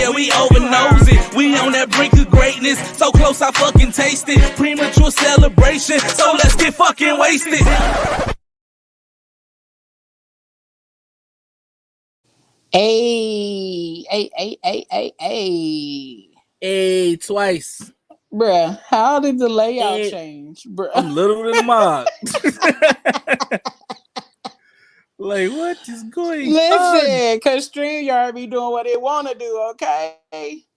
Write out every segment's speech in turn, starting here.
yeah, we over nosy. We on that brink of greatness, so close I fucking taste it. Premature celebration, so let's get fucking wasted. Hey. Hey, twice. Bruh, how did the layout Hey, change, bruh? I'm little than Mark. Like, what is going on? Listen, because StreamYard be doing what it want to do, okay?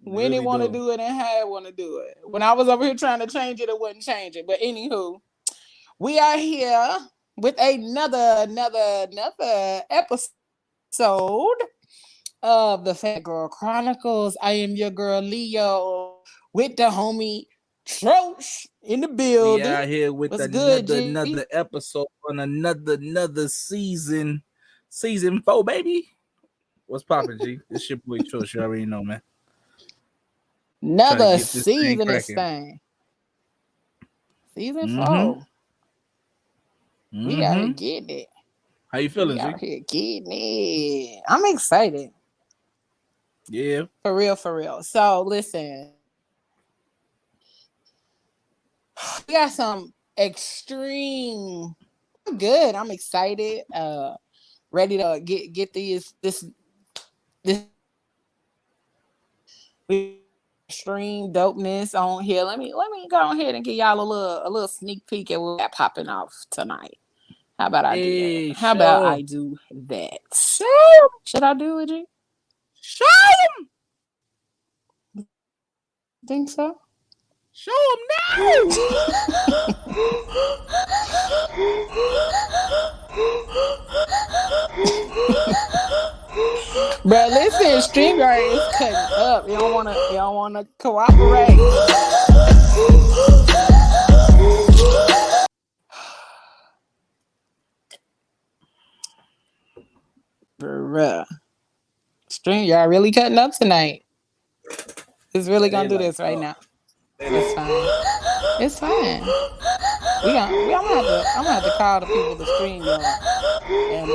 When Really it want to do. do it and how it want to do it. When I was over here trying to change it, it wouldn't change it. But anywho, we are here with another episode of the Phat Girl Chronicles. I am your girl Leo with the homie Troach in the building. We out here with What's good, another episode on another season. Season 4, baby. What's poppin', G? This your boy Troach. You already know, man. Another season this thing. Season 4. We out here getting it. How you feeling, G? Out here getting it. I'm excited. Yeah. For real. So listen. We got some extreme. I'm good. I'm excited. Ready to get this extreme dopeness on here. Let me go ahead and give y'all a little sneak peek at what got popping off tonight. How about I do that? How about I do that? Should I do it, G? Show them. Think so? Show them now. Bro, listen, StreamYard is cutting up. You don't wanna cooperate. Bruh. StreamYard really cutting up tonight. It's really gonna do this right now. It's fine. It's fine. I'm gonna have to call the people to StreamYard and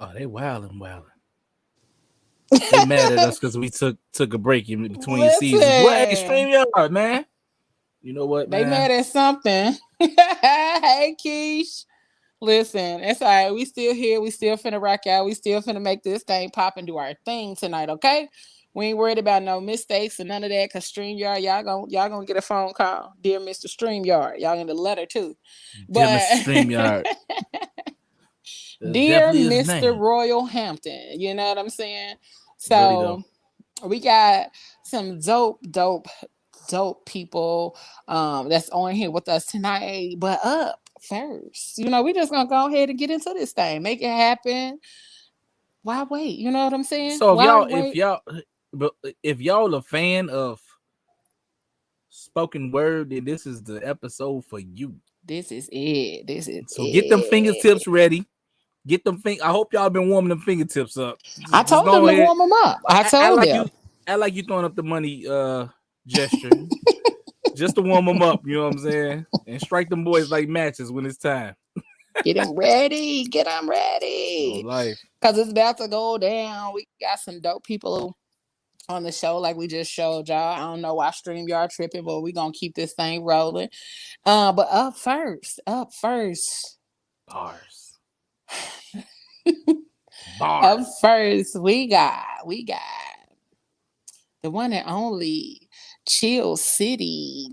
Oh, they wildin'. They mad at us because we took a break in between seasons. What? Hey, StreamYard, man. You know what, man? They mad at something. Hey, Keish. Listen, it's all right. We still here. We still finna rock out. We still finna make this thing pop and do our thing tonight, okay? We ain't worried about no mistakes and none of that, because StreamYard, y'all gonna get a phone call. Dear Mr. StreamYard. Y'all get a letter, too. Dear Mr. StreamYard. Dear Mr. Royal Hampton. You know what I'm saying? So, we got some dope people that's on here with us tonight. But up first, we just gonna go ahead and get into this thing, make it happen. Why wait? You know what I'm saying? So if y'all a fan of spoken word, then this is the episode for you. This is it. So get them fingertips ready. Get them I hope y'all been warming them fingertips up. I told them to warm them up. I told them. I like you throwing up the money gesture. Just to warm them up, you know what I'm saying? And strike them boys like matches when it's time. Get them ready. Oh, life. Because it's about to go down. We got some dope people on the show like we just showed y'all. I don't know why StreamYard tripping, but we're going to keep this thing rolling. But up first. Bars. Up first, we got the one and only Chill City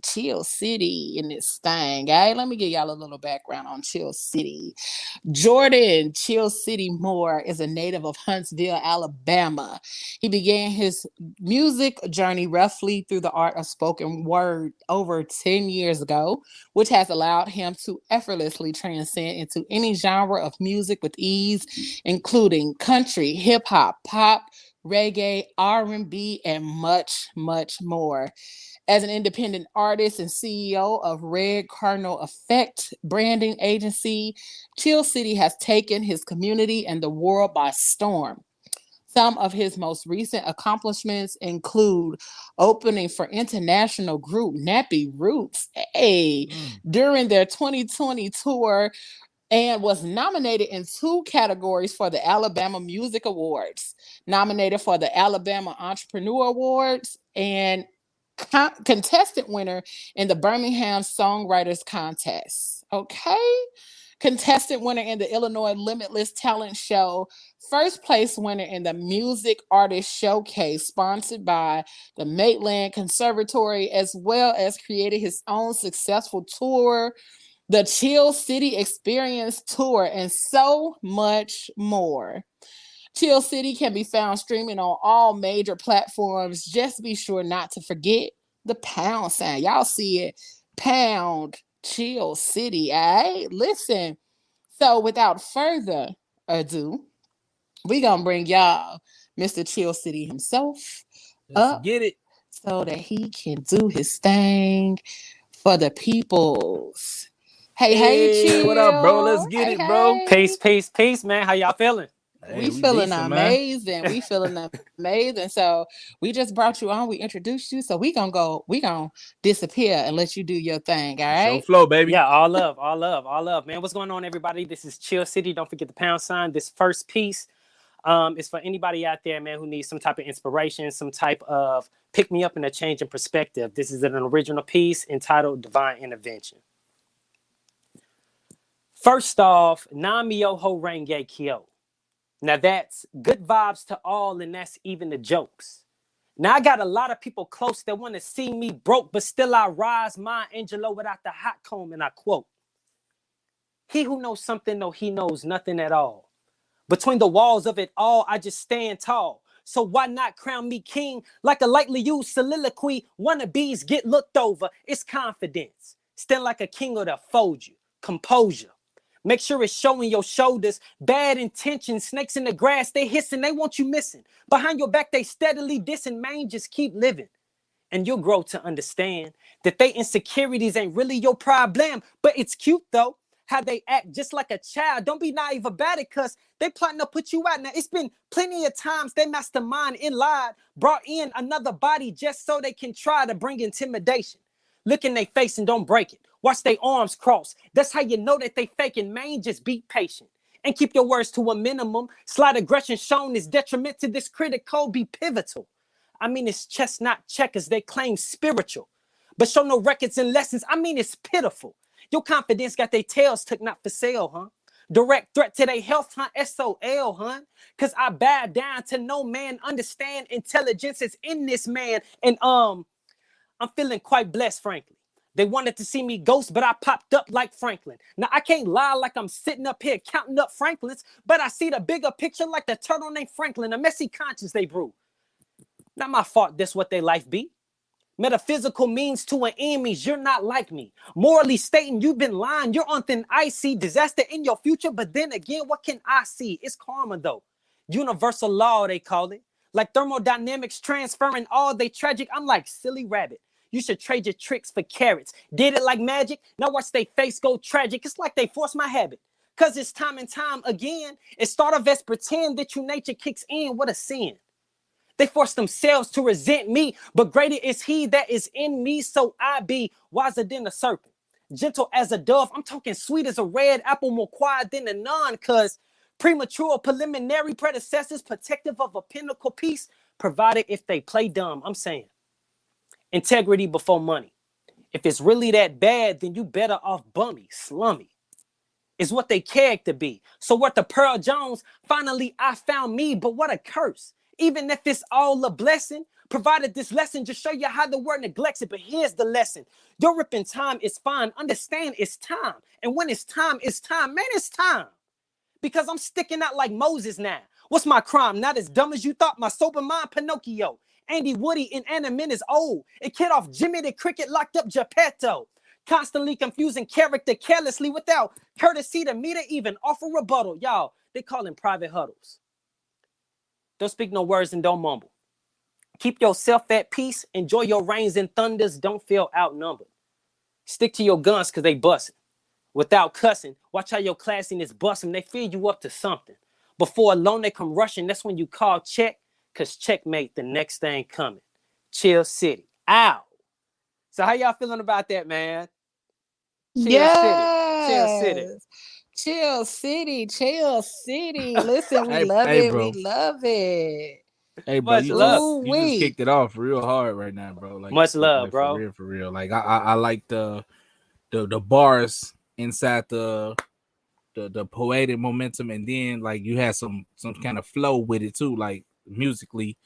in this thing. Hey, let me give y'all a little background on Chill City. Jordan Chill City Moore is a native of Huntsville, Alabama. He began his music journey roughly through the art of spoken word over 10 years ago, which has allowed him to effortlessly transcend into any genre of music with ease, including country, hip hop, pop, reggae, R&B, and much, much more. As an independent artist and CEO of Red Cardinal Effect branding agency, Chill City has taken his community and the world by storm. Some of his most recent accomplishments include opening for international group Nappy Roots, during their 2020 tour, and was nominated in two categories for the Alabama Music Awards. Nominated for the Alabama Entrepreneur Awards and contestant winner in the Birmingham Songwriters Contest. Okay. Contestant winner in the Illinois Limitless Talent Show. First place winner in the Music Artist Showcase, sponsored by the Maitland Conservatory, as well as created his own successful tour, the Chill City Experience Tour, and so much more. Chill City can be found streaming on all major platforms. Just be sure not to forget the pound sign. Y'all see it? Pound Chill City. All right? Listen. So without further ado, we gonna bring y'all Mr. Chill City himself up get it so that he can do his thing for the peoples. Hey, Hey, what up, bro? Let's Chill. get Hey, it, bro. hey. Man. How y'all feeling? Hey, We we feeling decent, man. amazing. We feeling amazing. So we just brought you on. We introduced you. So we gonna disappear and let you do your thing. All Show right. flow, baby. Yeah, all love, man. What's going on, everybody? This is Chill City. Don't forget the pound sign. This first piece is for anybody out there, man, who needs some type of inspiration, some type of pick me up and a change in perspective. This is an original piece entitled Divine Intervention. First off, Nam Myoho Renge Kyo. Now that's good vibes to all, and that's even the jokes. Now I got a lot of people close that want to see me broke, but still I rise my Angelo without the hot comb, and I quote, he who knows something, though he knows nothing at all. Between the walls of it all, I just stand tall. So why not crown me king like a lightly used soliloquy? Wannabes get looked over. It's confidence. Stand like a king or they'll fold you. Composure. Make sure it's showing your shoulders. Bad intentions, snakes in the grass, they hissing, they want you missing. Behind your back, they steadily dissing. Man, just keep living. And you'll grow to understand that they insecurities ain't really your problem. But it's cute though, how they act just like a child. Don't be naive about it, cause they plotting to put you out. Now it's been plenty of times they mastermind in lied, brought in another body just so they can try to bring intimidation. Look in their face and don't break it. Watch their arms cross. That's how you know that they faking. Man, just be patient and keep your words to a minimum. Slight aggression shown is detriment to this critical, be pivotal. I mean, it's chestnut checkers, they claim spiritual, but show no records and lessons. I mean, it's pitiful. Your confidence got their tails took not for sale, huh? Direct threat to their health, huh? SOL, huh? Cause I bow down to no man. Understand intelligence is in this man. And I'm feeling quite blessed, frankly. They wanted to see me ghost, but I popped up like Franklin. Now, I can't lie like I'm sitting up here counting up Franklins, but I see the bigger picture like the turtle named Franklin, a messy conscience they brew. Not my fault, that's what they life be. Metaphysical means to an end means you're not like me. Morally stating you've been lying, you're on thin ice. See disaster in your future, but then again, what can I see? It's karma though. Universal law, they call it. Like thermodynamics transferring all they tragic. I'm like silly rabbit. You should trade your tricks for carrots. Did it like magic. Now watch they face go tragic. It's like they forced my habit. Cause it's time and time again. It start off as pretend that you nature kicks in. What a sin. They force themselves to resent me, but greater is he that is in me, so I be wiser than a serpent, gentle as a dove. I'm talking sweet as a red apple, more quiet than a nun, cause premature preliminary predecessors, protective of a pinnacle piece, provided if they play dumb. I'm saying integrity before money. If it's really that bad, then you better off bummy, slummy. Is what they character be. So what the Pearl Jones, finally I found me, but what a curse. Even if it's all a blessing, Provided this lesson just show you how the word neglects it. But here's the lesson. Your ripping time is fine. Understand it's time. And when it's time, man, it's time. Because I'm sticking out like Moses now. What's my crime? Not as dumb as you thought. My sober mind, Pinocchio. Andy Woody, inanimate is old. It kid off Jimmy the Cricket, locked up Geppetto. Constantly confusing character carelessly without courtesy to me to even offer rebuttal. Y'all, they call them private huddles. Don't speak no words and don't mumble. Keep yourself at peace. Enjoy your rains and thunders. Don't feel outnumbered. Stick to your guns because they busting. Without cussing, watch how your classiness bust them. They feed you up to something. Before long they come rushing, that's when you call check, because checkmate, the next thing coming. Chill City. Ow. So how y'all feeling about that, man? Chill City. Chill City. Listen, we love it. Bro. We love it. Hey, bro, you just kicked it off real hard right now, bro. Like, much love, bro. For real. Like, I like the bars inside the poetic momentum, and then like you had some kind of flow with it too, like musically.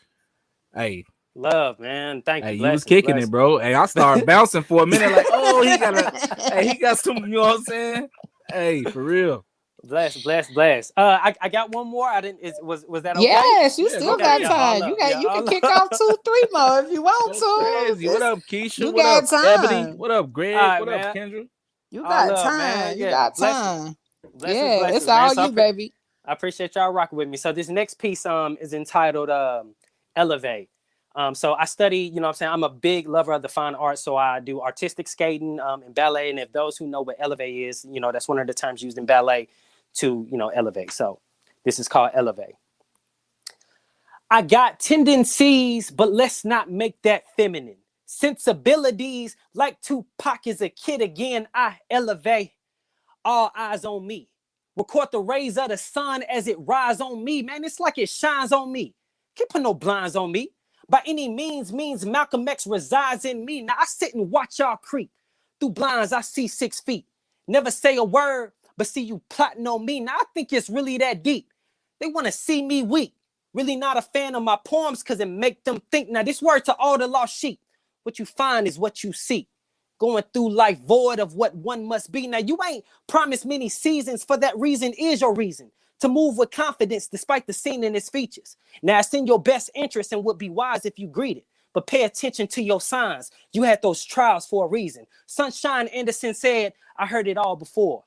Hey, love, man. Thank you. Hey, you was kicking it, bro. Hey, I started bouncing for a minute, like, oh, he got some, you know what I'm saying? Hey, for real. Bless. I got one more. I didn't. Was that okay? Yes, you still got time. You can kick off 2-3 more if you want to. Crazy. What up, Keisha? You what got up, time. Ebony? What up, Greg? Right, what up, Kendra? You got time. Man. You got time. Blessings, it's all you, baby. I appreciate y'all rocking with me. So this next piece is entitled Elevate. So I study, you know what I'm saying? I'm a big lover of the fine arts. So I do artistic skating and ballet. And if those who know what elevate is, you know, that's one of the terms used in ballet to, you know, elevate. So this is called Elevate. I got tendencies, but let's not make that feminine. Sensibilities like Tupac is a kid again. I elevate. All eyes on me. Record the rays of the sun as it rise on me. Man, it's like it shines on me. Can't put no blinds on me. By any means Malcolm X resides in me. Now I sit and watch y'all creep. Through blinds, I see 6 feet. Never say a word, but see you plotting on me. Now I think it's really that deep. They want to see me weak. Really not a fan of my poems because it make them think. Now this word to all the lost sheep. What you find is what you seek. Going through life void of what one must be. Now you ain't promised many seasons. For that reason is your reason. To move with confidence despite the scene in its features. Now it's in your best interest and would be wise if you greet it. But pay attention to your signs. You had those trials for a reason. Sunshine Anderson said, I heard it all before.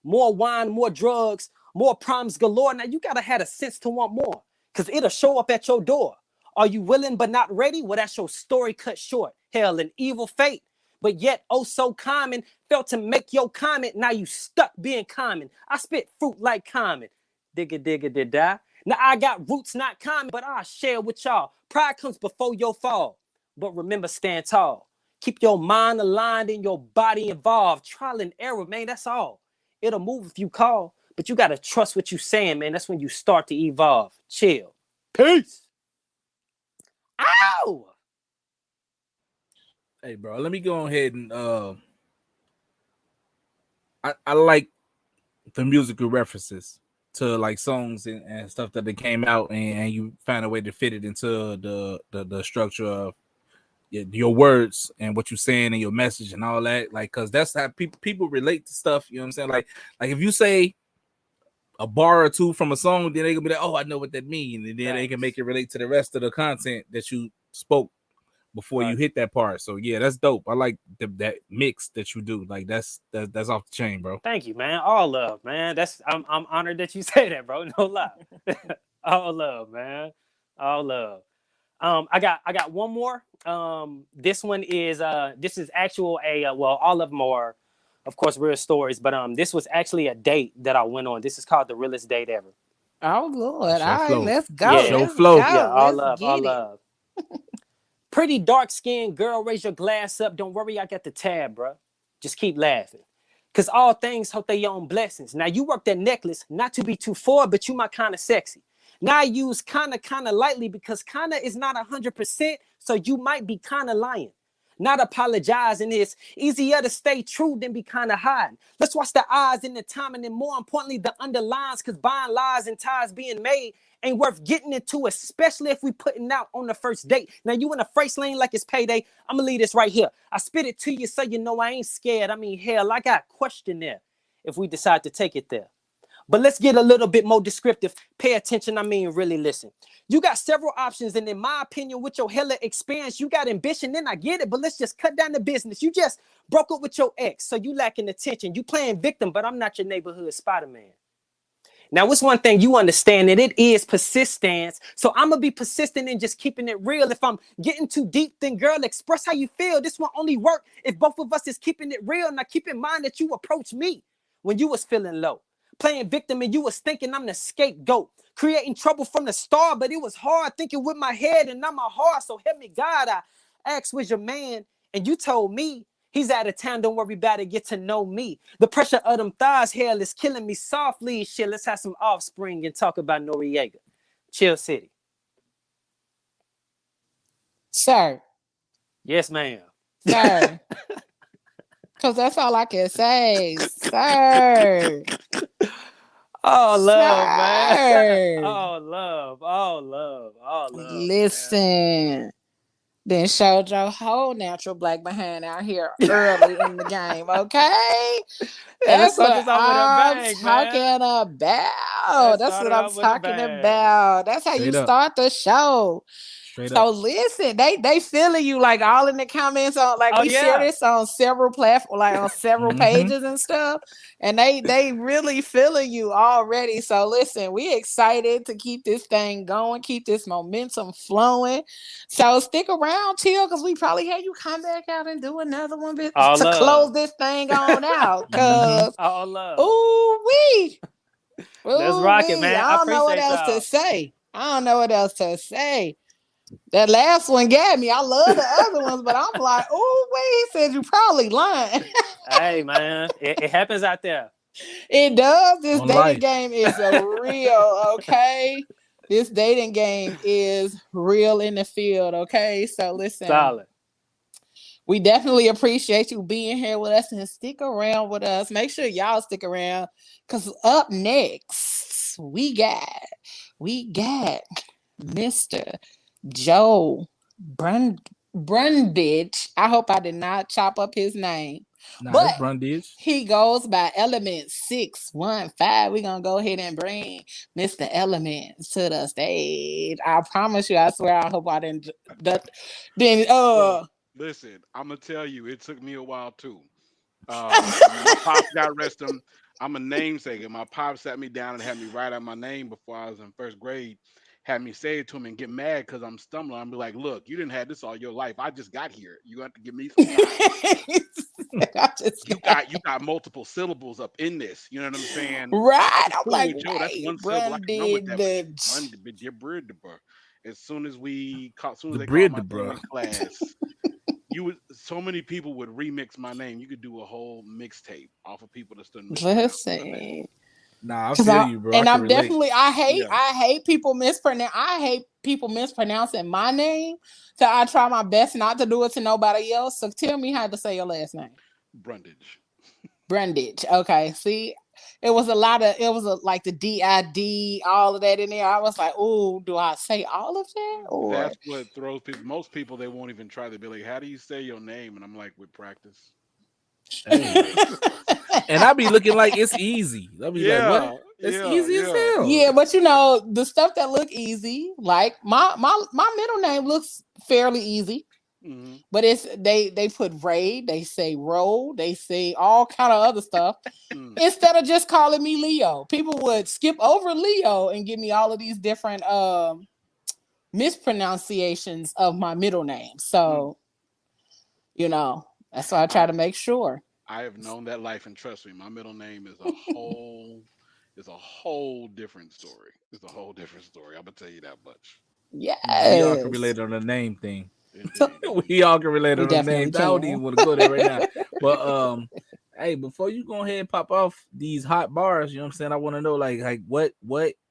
More wine, more drugs, more problems galore. Now you gotta have a sense to want more. Because it'll show up at your door. Are you willing but not ready? Well, that's your story cut short. Hell, an evil fate. But yet, oh so common, felt to make your comment. Now you stuck being common. I spit fruit like common. Digga, did I? Now I got roots not common, but I share with y'all. Pride comes before your fall. But remember, stand tall. Keep your mind aligned and your body involved. Trial and error, man, that's all. It'll move if you call, but you got to trust what you're saying, man. That's when you start to evolve. Chill. Peace. Ow! Hey, bro, let me go ahead and I like the musical references to like songs and stuff that they came out, and you find a way to fit it into the structure of your words and what you're saying and your message and all that. Like, cause that's how people relate to stuff. You know what I'm saying? Like if you say a bar or two from a song, then they gonna be like, oh, I know what that means, and then they can make it relate to the rest of the content that you spoke before you hit that part. So yeah, that's dope. I like that mix that you do. Like that's off the chain, bro. Thank you, man. All love, man. I'm honored that you say that, bro. No lie. All love, man. All love. I got one more. This one is this is actual well, all of them are, of course, real stories, but this was actually a date that I went on. This is called the realest date ever. Oh Lord. All right, let's go. Yeah. Show flow. Yeah, all love. Pretty dark-skinned girl, raise your glass up. Don't worry, I got the tab, bro. Just keep laughing. Because all things hold their own blessings. Now, you work that necklace, not to be too forward, but you my kind of sexy. Now, I use kind of lightly because kind of is not 100%, so you might be kind of lying. Not apologizing. It's easier to stay true than be kind of hiding. Let's watch the eyes and the timing, and more importantly, the underlines, because buying lies and ties being made ain't worth getting into, especially if we putting out on the first date. Now you in the first lane like it's payday. I'm gonna leave this right here. I spit it to you so you know I ain't scared. I mean, hell, I got a question there if we decide to take it there. But let's get a little bit more descriptive. Pay attention. I mean, really listen. You got several options, and in my opinion, with your hella experience, you got ambition. Then I get it, but let's just cut down the business. You just broke up with your ex, so you lacking attention. You playing victim, but I'm not your neighborhood Spider-Man. Now, what's one thing you understand that it is persistence. So I'm gonna be persistent in just keeping it real. If I'm getting too deep, then girl, express how you feel. This one only work if both of us is keeping it real. Now keep in mind that you approached me when you was feeling low, playing victim, and you was thinking I'm the scapegoat, creating trouble from the start. But it was hard thinking with my head and not my heart. So help me God. I asked, was your man? And you told me he's out of town. Don't worry about it. Get to know me. The pressure of them thighs, hell, is killing me softly. Shit, let's have some offspring and talk about Noriega. Chill City. Sir. Yes, ma'am. Sir. Because that's all I can say. Sir. Oh, love, man. Sir. Oh, love. Oh, love. Oh, love, man. Listen. Then showed your whole natural black behind out here early in the game, okay? And it That's started what off with a I'm bang, talking man. It about. That's what started I'm off with a talking bang. about. That's how you Straight up. start the show. Straight So up. listen, they feeling you like all in the comments on like Oh, we share yeah. this on several platforms, like on several Mm-hmm. pages and stuff, and they really feeling you already. So listen, we excited to keep this thing going, keep this momentum flowing. So stick around, chill, because we probably had you come back out and do another one All to close love. this thing on out. Mm-hmm. Cause All love. ooh wee, Let's ooh rock it, wee, man. I I don't know what appreciate else to y'all. say. I don't know what else to say. That last one got me. I love the other ones, but I'm like, oh, wait, he said you probably lying. Hey, man. It happens out there. It does. This On dating life. game is a real, okay? This dating game is real in the field, okay? So listen, Solid. we definitely appreciate you being here with us and stick around with us. Make sure y'all stick around because up next, we got Mr. Joe Brundage. I hope I did not chop up his name. Nah, But it's Brundage. he goes by Element 615. We're gonna go ahead and bring Mr. Element to the stage. I promise you, I swear, I hope I didn't then Bro, listen, I'm gonna tell you, it took me a while too. My pops, God rest him. I'm a namesake, and my pops sat me down and had me write out my name before I was in first grade. Had me say it to him and get mad because I'm stumbling. I'm be like, "Look, you didn't have this all your life. I just got here. You have to give me some time. I just You got multiple syllables up in this. You know what I'm saying? right. It's I'm cool like, with Joe. That's wait, one syllable I can run with that. But Brundage. dear Bridgeburg. As soon as The they called bread, my the name bro. in class, you would so many people would remix my name. You could do a whole mixtape off of people that stood mispronounce my name. Listen. Nah, I Cause feel you, bro. I can I'm relate. definitely Yeah, I hate people mispronouncing my name. So I try my best not to do it to nobody else. So tell me how to say your last name. Brundage. Brundage. Okay. See, like the DID, all of that in there. I was like, oh, do I say all of that? Or That's what throws people. Most people they won't even try. They'll be like, "How do you say your name?" And I'm like, "With practice." Hey. And I be looking like it's easy. I'll be like, what? Yeah, That's yeah, easy as yeah. hell. yeah, but you know, the stuff that look easy, like my middle name looks fairly easy. Hmm. But it's they put Ray, they say Ro, they say all kind of other stuff Mm. instead of just calling me Leo. People would skip over Leo and give me all of these different mispronunciations of my middle name. Mm. So you know that's why I try I to make sure. I have known that life, and trust me, my middle name is a whole different story. It's a whole different story. I'm gonna tell you that much. Nah, we all can Yes, relate on the name thing. Indeed, We indeed. all can relate we on the definitely names. I don't can. even want to go there right now. But hey, before you go ahead and pop off these hot bars, you know what I'm saying? I want to know like what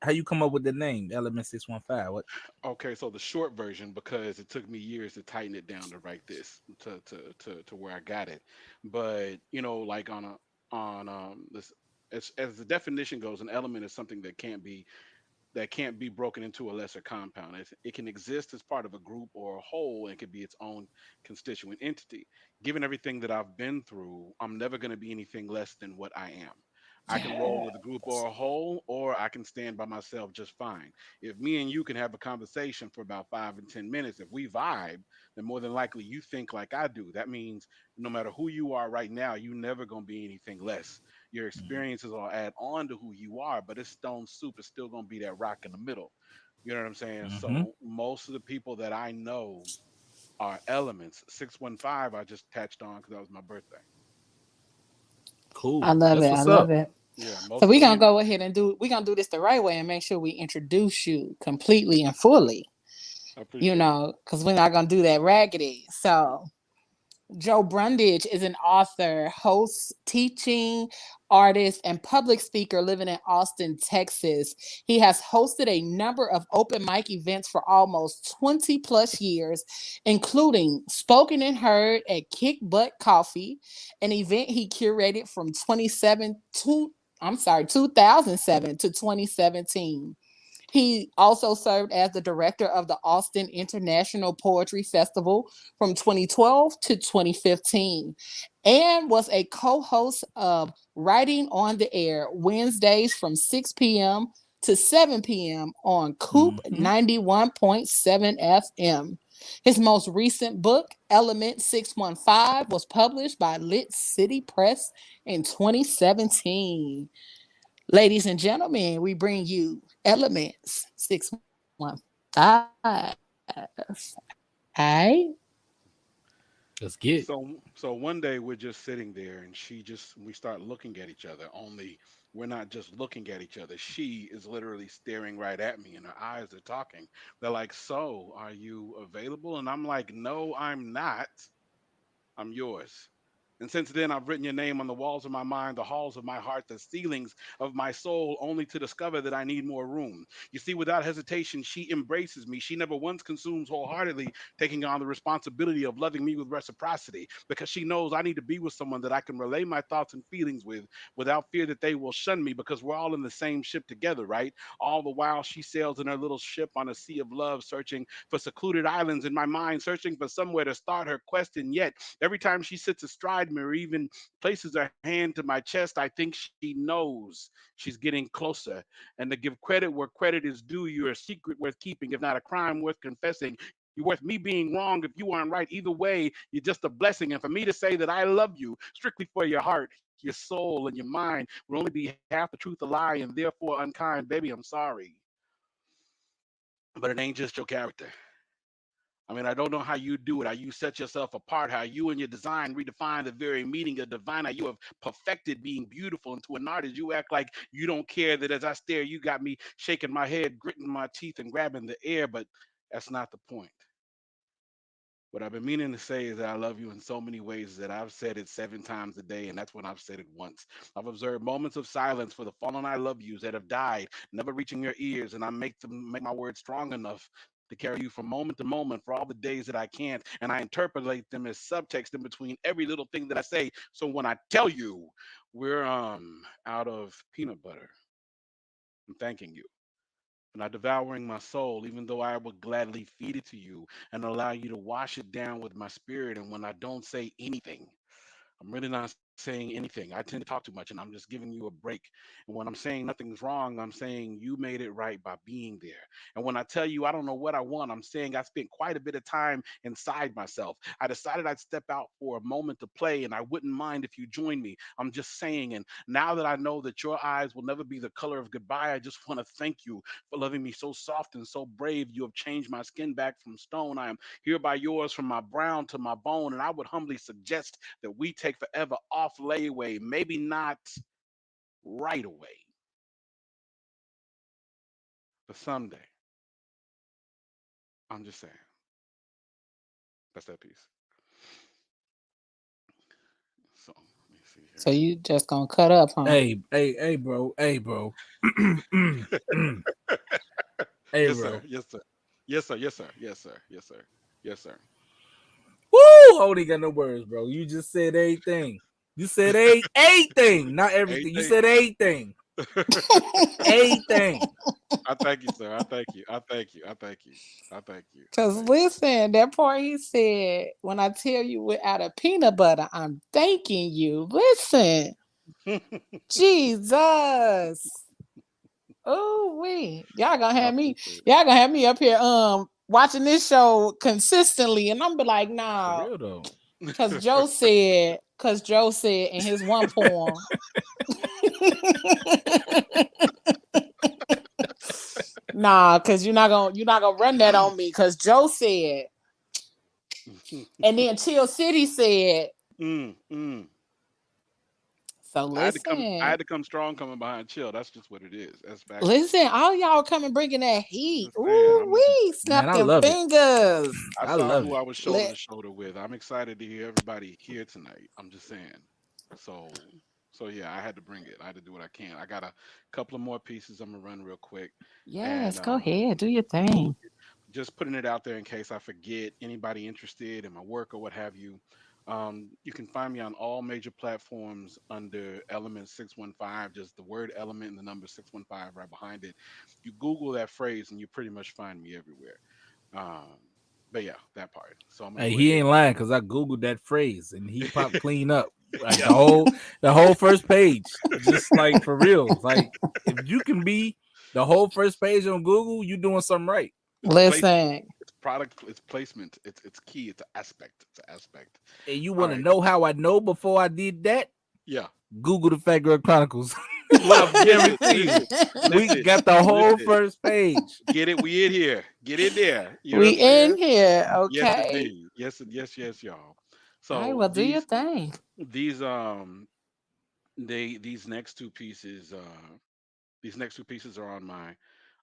how you come up with the name Element 615? What? Okay, so the short version, because it took me years to tighten it down to write this to where I got it. But like on this, as the definition goes, an element is something that can't be that can't be broken into a lesser compound. It can exist as part of a group or a whole and could be its own constituent entity. Given everything that I've been through, I'm never going to be anything less than what I am. I can roll Yeah. with a group or a whole, or I can stand by myself just fine. If me and you can have a conversation for about 5 and 10 minutes, if we vibe, then more than likely you think like I do. That means no matter who you are right now, you never gonna be anything less. Your experiences will add on to who you are, but it's stone soup is still gonna be that rock in the middle. You know what I'm saying? Mm-hmm. So most of the people that I know are elements. 615 I just touched on because that was my birthday. I Cool. love That's it. I what's love up. it. Yeah, So most of we're the gonna people. go ahead and we're gonna do this the right way and make sure we introduce you completely and fully. I appreciate it. Because we're not gonna do that raggedy. So Joe Brundage is an author, host, teaching artist, and public speaker living in Austin, Texas. He has hosted a number of open mic events for almost 20 plus years, including Spoken and Heard at Kick Butt Coffee, an event he curated from 2007 to 2017. He also served as the director of the Austin International Poetry Festival from 2012 to 2015 and was a co host of Writing on the Air Wednesdays from 6 p.m. to 7 p.m. on Coop Mm-hmm. 91.7 FM. His most recent book, Element 615, was published by Lit City Press in 2017. Ladies and gentlemen, we bring you Elements 615. Hey, Let's get. So one day we're just sitting there and we start looking at each other. Only we're not just looking at each other. She is literally staring right at me and her eyes are talking. They're like, "So, are you available?" And I'm like, "No, I'm not. I'm yours." And since then, I've written your name on the walls of my mind, the halls of my heart, the ceilings of my soul, only to discover that I need more room. You see, without hesitation, she embraces me. She never once consumes wholeheartedly, taking on the responsibility of loving me with reciprocity, because she knows I need to be with someone that I can relay my thoughts and feelings with without fear that they will shun me, because we're all in the same ship together, right? All the while, she sails in her little ship on a sea of love, searching for secluded islands in my mind, searching for somewhere to start her quest. And yet, every time she sits astride me or even places her hand to my chest, I think she knows she's getting closer. And to give credit where credit is due, you're a secret worth keeping, if not a crime worth confessing. You're worth me being wrong if you aren't right. Either way, you're just a blessing. And for me to say that I love you strictly for your heart, your soul, and your mind would only be half the truth, a lie, and therefore unkind. Baby, I'm sorry. But it ain't just your character. I mean, I don't know how you do it, how you set yourself apart, how you and your design redefine the very meaning of divine, how you have perfected being beautiful. And to an artist, you act like you don't care that as I stare, you got me shaking my head, gritting my teeth, and grabbing the air. But that's not the point. What I've been meaning to say is that I love you in so many ways that I've said it 7 times a day, and that's when I've said it once. I've observed moments of silence for the fallen I love yous that have died, never reaching your ears, and I make my words strong enough to carry you from moment to moment for all the days that I can't, and I interpolate them as subtext in between every little thing that I say. So when I tell you we're out of peanut butter, I'm thanking you for not devouring my soul, even though I would gladly feed it to you and allow you to wash it down with my spirit. And when I don't say anything, I'm really not saying anything. I tend to talk too much and I'm just giving you a break. And when I'm saying nothing's wrong, I'm saying you made it right by being there. And when I tell you I don't know what I want, I'm saying I spent quite a bit of time inside myself. I decided I'd step out for a moment to play and I wouldn't mind if you joined me. I'm just saying. And now that I know that your eyes will never be the color of goodbye, I just want to thank you for loving me so soft and so brave. You have changed my skin back from stone. I am hereby yours from my brown to my bone. And I would humbly suggest that we take forever off layaway, maybe not right away, but someday. I'm just saying. That's that piece. So let me see so here. you just gonna cut up, huh? Hey, bro. Hey, bro. Hey, Yes, sir. bro. Yes, sir. Yes, sir. Yes, sir. Yes, sir. Yes, sir. Yes, sir. Woo! I don't even got no words, bro. You just said everything. You said a thing, not everything. You Anything. said a thing. Anything. I thank you, sir. I thank you. I thank you. I thank you. I thank you. I Cause thank listen, that part he said, when I tell you without a peanut butter, I'm thanking you. Listen, you. Jesus. Oh we I appreciate it. y'all gonna have me up here watching this show consistently, and I'm be like, For nah, real though. cause Joe said in his one poem. Nah, cause you're not gonna run that on me. Cause Joe said, and then Chill City said. Mm. So I had to come. I listen, had to come strong coming behind Chill. That's just what it is. That's factual. listen, all y'all coming bringing that heat. Just saying. Ooh, we Man, snap I them love it. fingers. I I saw love who it. I was shoulder Let to shoulder with. I'm excited to hear everybody here tonight. I'm just saying. So, so yeah, I had to bring it. I had to do what I can. I got a couple of more pieces. I'm gonna run real quick, and yes, go ahead, do your thing. just putting it out there in case I forget anybody interested in my work or what have you. You can find me on all major platforms under Element 615, just the word element and the number 615 right behind it. You Google that phrase and you pretty much find me everywhere. Um, but yeah, that part. So I'm gonna Hey, go he ahead. ain't lying because I googled that phrase and he popped clean up like Yeah, the whole first page, just like for real. Like if you can be the whole first page on Google, you doing something right. it's placement, Listen, it's product, it's placement, it's key, it's an aspect, it's an aspect. And you All want to right. know how I know before I did that? Yeah. Google the Fat Girl Chronicles. I Look, listen, guarantee you, listen, we listen, got the whole listen. first page. Get it? We in here. Get in there. You know what we I'm saying? in here, Yes, okay? indeed. Yes, y'all. All right, So well, do your thing. these these next two pieces these next two pieces are on my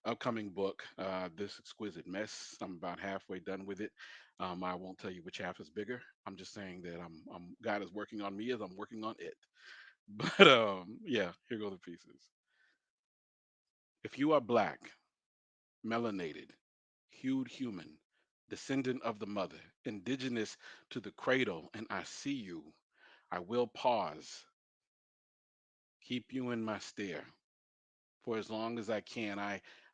upcoming book, This Exquisite Mess. I'm about halfway done with it. I won't tell you which half is bigger. I'm just saying that I'm God is working on me as I'm working on it. But yeah, here go the pieces. If you are black, melanated, hued human, descendant of the mother, indigenous to the cradle, and I see you, I will pause, keep you in my stare. For as long as I can,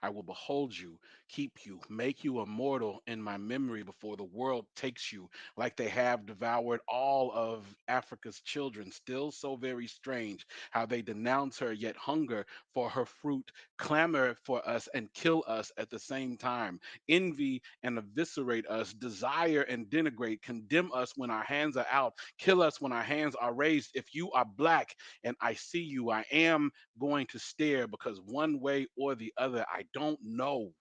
I will behold you, keep you, make you immortal in my memory before the world takes you, like they have devoured all of Africa's children. Still so very strange how they denounce her, yet hunger for her fruit, clamor for us, and kill us at the same time. Envy and eviscerate us, desire and denigrate, condemn us when our hands are out, kill us when our hands are raised. If you are black and I see you, I am going to stare because one way or the other, I don't know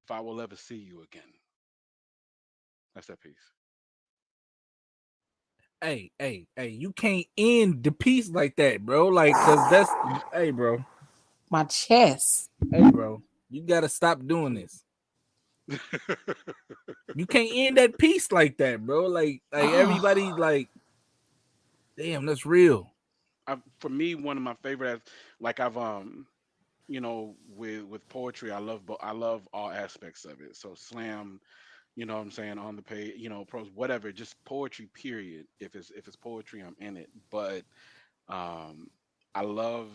if I will ever see you again. That's that piece. Hey, you can't end the piece like that, bro. Like, cause that's hey, bro. My chest. Hey, bro. You gotta stop doing this. You can't end that piece like that, bro. Like everybody, like, damn, that's real. For me, one of my favorite, like with poetry, I love all aspects of it. So slam, you know what I'm saying, on the page, prose, whatever, just poetry. Period. If it's poetry, I'm in it. But um, I love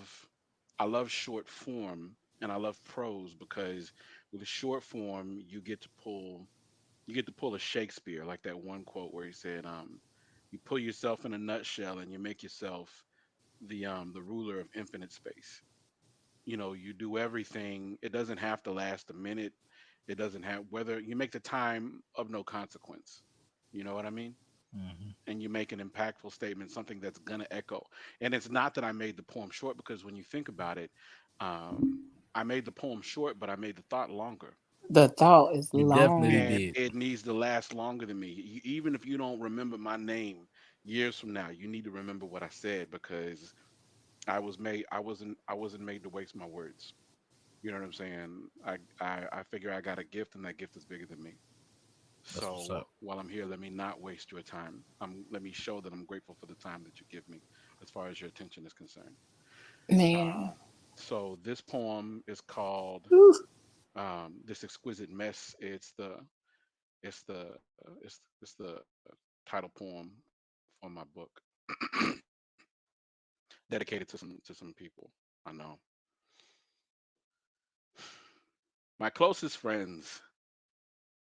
I love short form and I love prose because with the short form you get to pull a Shakespeare, like that one quote where he said, you pull yourself in a nutshell and you make yourself the ruler of infinite space. You do everything. It doesn't have to last a minute. It doesn't have whether you make the time of no consequence. You know what I mean? Mhm. And you make an impactful statement, something that's gonna echo. And it's not that I made the poem short because when you think about it, um, I made the poem short, but I made the thought longer. The thought is You definitely long. And did. it needs to last longer than me. Even if you don't remember my name years from now, you need to remember what I said because I wasn't made to waste my words. You know what I'm saying? I figure I got a gift and that gift is bigger than me. That's what's So up. while I'm here, let me not waste your time. Let me show that I'm grateful for the time that you give me as far as your attention is concerned. Man. Um, so this poem is called Whew. This Exquisite Mess. It's the title poem for my book. dedicated to some people I know. My closest friends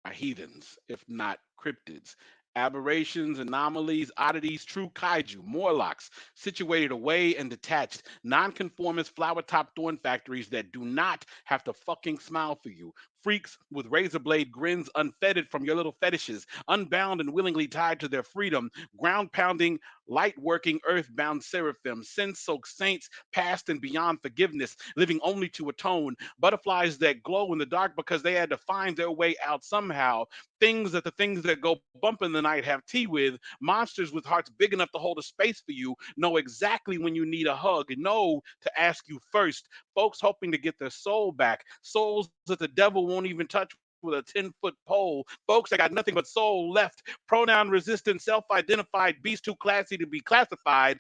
are heathens, if not cryptids. Aberrations, anomalies, oddities, true kaiju, Morlocks, situated away and detached, nonconformist flower top thorn factories that do not have to fucking smile for you. Freaks with razor blade grins unfettered from your little fetishes, unbound and willingly tied to their freedom, ground pounding, light working, earthbound seraphim, sin soaked saints, past and beyond forgiveness, living only to atone, butterflies that glow in the dark because they had to find their way out somehow, things that go bump in the night have tea with, monsters with hearts big enough to hold a space for you, know exactly when you need a hug, know to ask you first, folks hoping to get their soul back, souls that the devil won't even touch with a 10-foot pole, folks that got nothing but soul left, pronoun resistant, self-identified, beast too classy to be classified,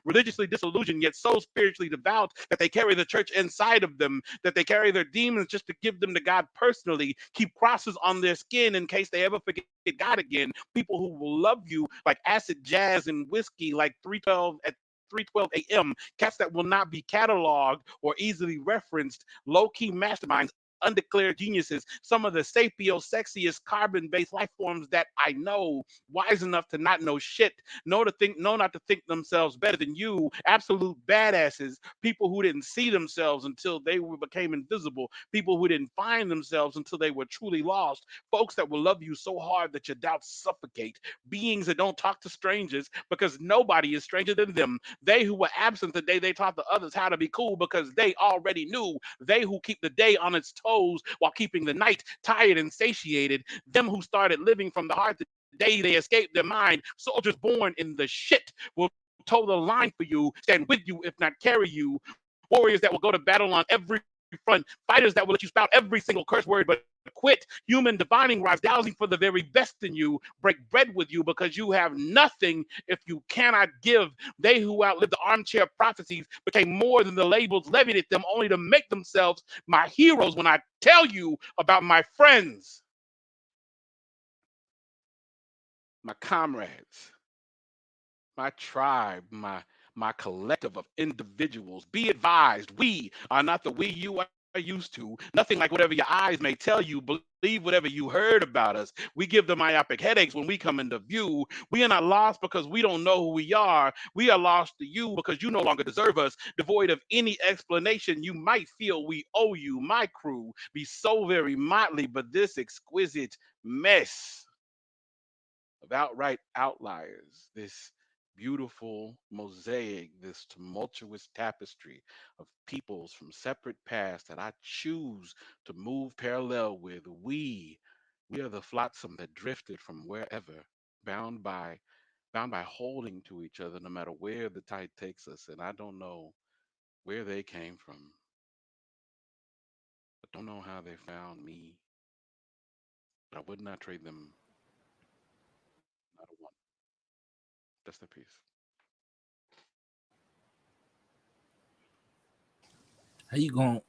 religiously disillusioned, yet so spiritually devout that they carry the church inside of them, that they carry their demons just to give them to God personally, keep crosses on their skin in case they ever forget God again, people who will love you like acid jazz and whiskey like 312 at 3:12 a.m. Cats that will not be cataloged or easily referenced, low-key masterminds, undeclared geniuses, some of the sapio sexiest carbon-based life forms that I know, wise enough to not know shit, know not to think themselves better than you, absolute badasses, people who didn't see themselves until became invisible, people who didn't find themselves until they were truly lost, folks that will love you so hard that your doubts suffocate, beings that don't talk to strangers because nobody is stranger than them, they who were absent the day they taught the others how to be cool because they already knew, they who keep the day on its toes while keeping the night tired and satiated, them who started living from the heart the day they escaped their mind, soldiers born in the shit will toe the line for you, stand with you, if not carry you, warriors that will go to battle on every front, fighters that will let you spout every single curse word but quit, human divining rods dowsing for the very best in you, break bread with you because you have nothing if you cannot give. They who outlived the armchair prophecies became more than the labels levied at them only to make themselves my heroes when I tell you about my friends, my comrades, my tribe, my collective of individuals. Be advised, we are not the we you are used to. Nothing like whatever your eyes may tell you. Believe whatever you heard about us. We give the myopic headaches when we come into view. We are not lost because we don't know who we are. We are lost to you because you no longer deserve us. Devoid of any explanation, you might feel we owe you. My crew be so very motley, but this exquisite mess of outright outliers, this beautiful mosaic, this tumultuous tapestry of peoples from separate paths that I choose to move parallel with. We are the flotsam that drifted from wherever, bound by bound by holding to each other no matter where the tide takes us. And I don't know where they came from, I don't know how they found me, but I would not trade them, not a one. That's the piece. How you going?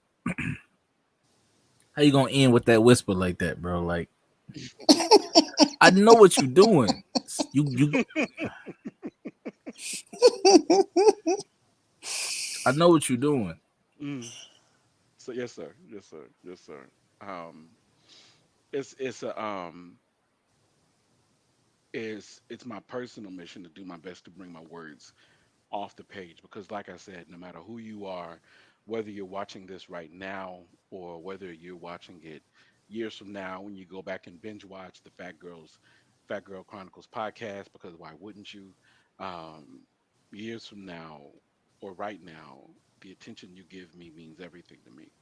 How you gonna end with that whisper like that, bro? Like I know what you doing. You. I know what you're doing. Mm. So yes, sir. Yes, sir. Yes, sir. Um, it's it's my personal mission to do my best to bring my words off the page because, like I said, no matter who you are, whether you're watching this right now or whether you're watching it years from now when you go back and binge watch the Fat Girl Chronicles podcast, because why wouldn't you? Um, Years from now or right now, the attention you give me means everything to me.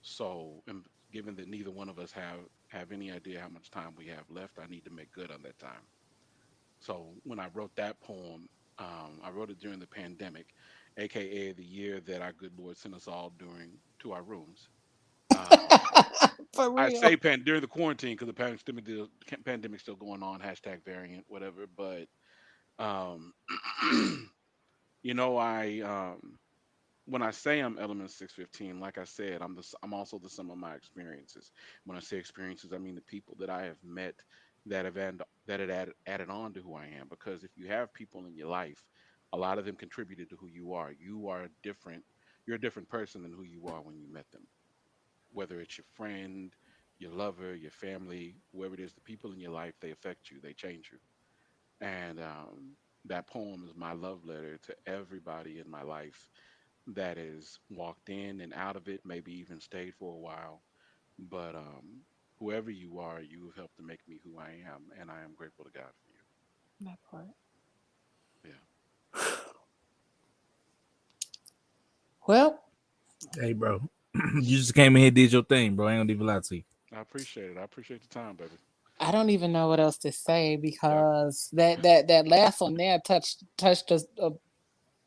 So, and given that neither one of us have any idea how much time we have left, I need to make good on that time. So, when I wrote that poem, I wrote it during the pandemic, aka the year that our good Lord sent us all during to our rooms. Um, For I real. say during the quarantine because pandemic's still going on. Hashtag variant, whatever. But um, I when I say I'm element 615, like I said, I'm also the sum of my experiences. When I say experiences, I mean the people that I have met that have added on to who I am. Because if you have people in your life a lot of them contributed to who you are. You are different. You're a different person than who you are when you met them. Whether it's your friend, your lover, your family, whoever it is, the people in your life, they affect you, they change you. And that poem is my love letter to everybody in my life that has walked in and out of it, maybe even stayed for a while. But whoever you are, you have helped to make me who I am, and I am grateful to God for you. That part. Yeah, Well, Hey, bro, you just came in here, did your thing, bro. I ain't gonna even lie to you. I appreciate it. I appreciate the time, baby. I don't even know what else to say Yeah, because that last one there touched us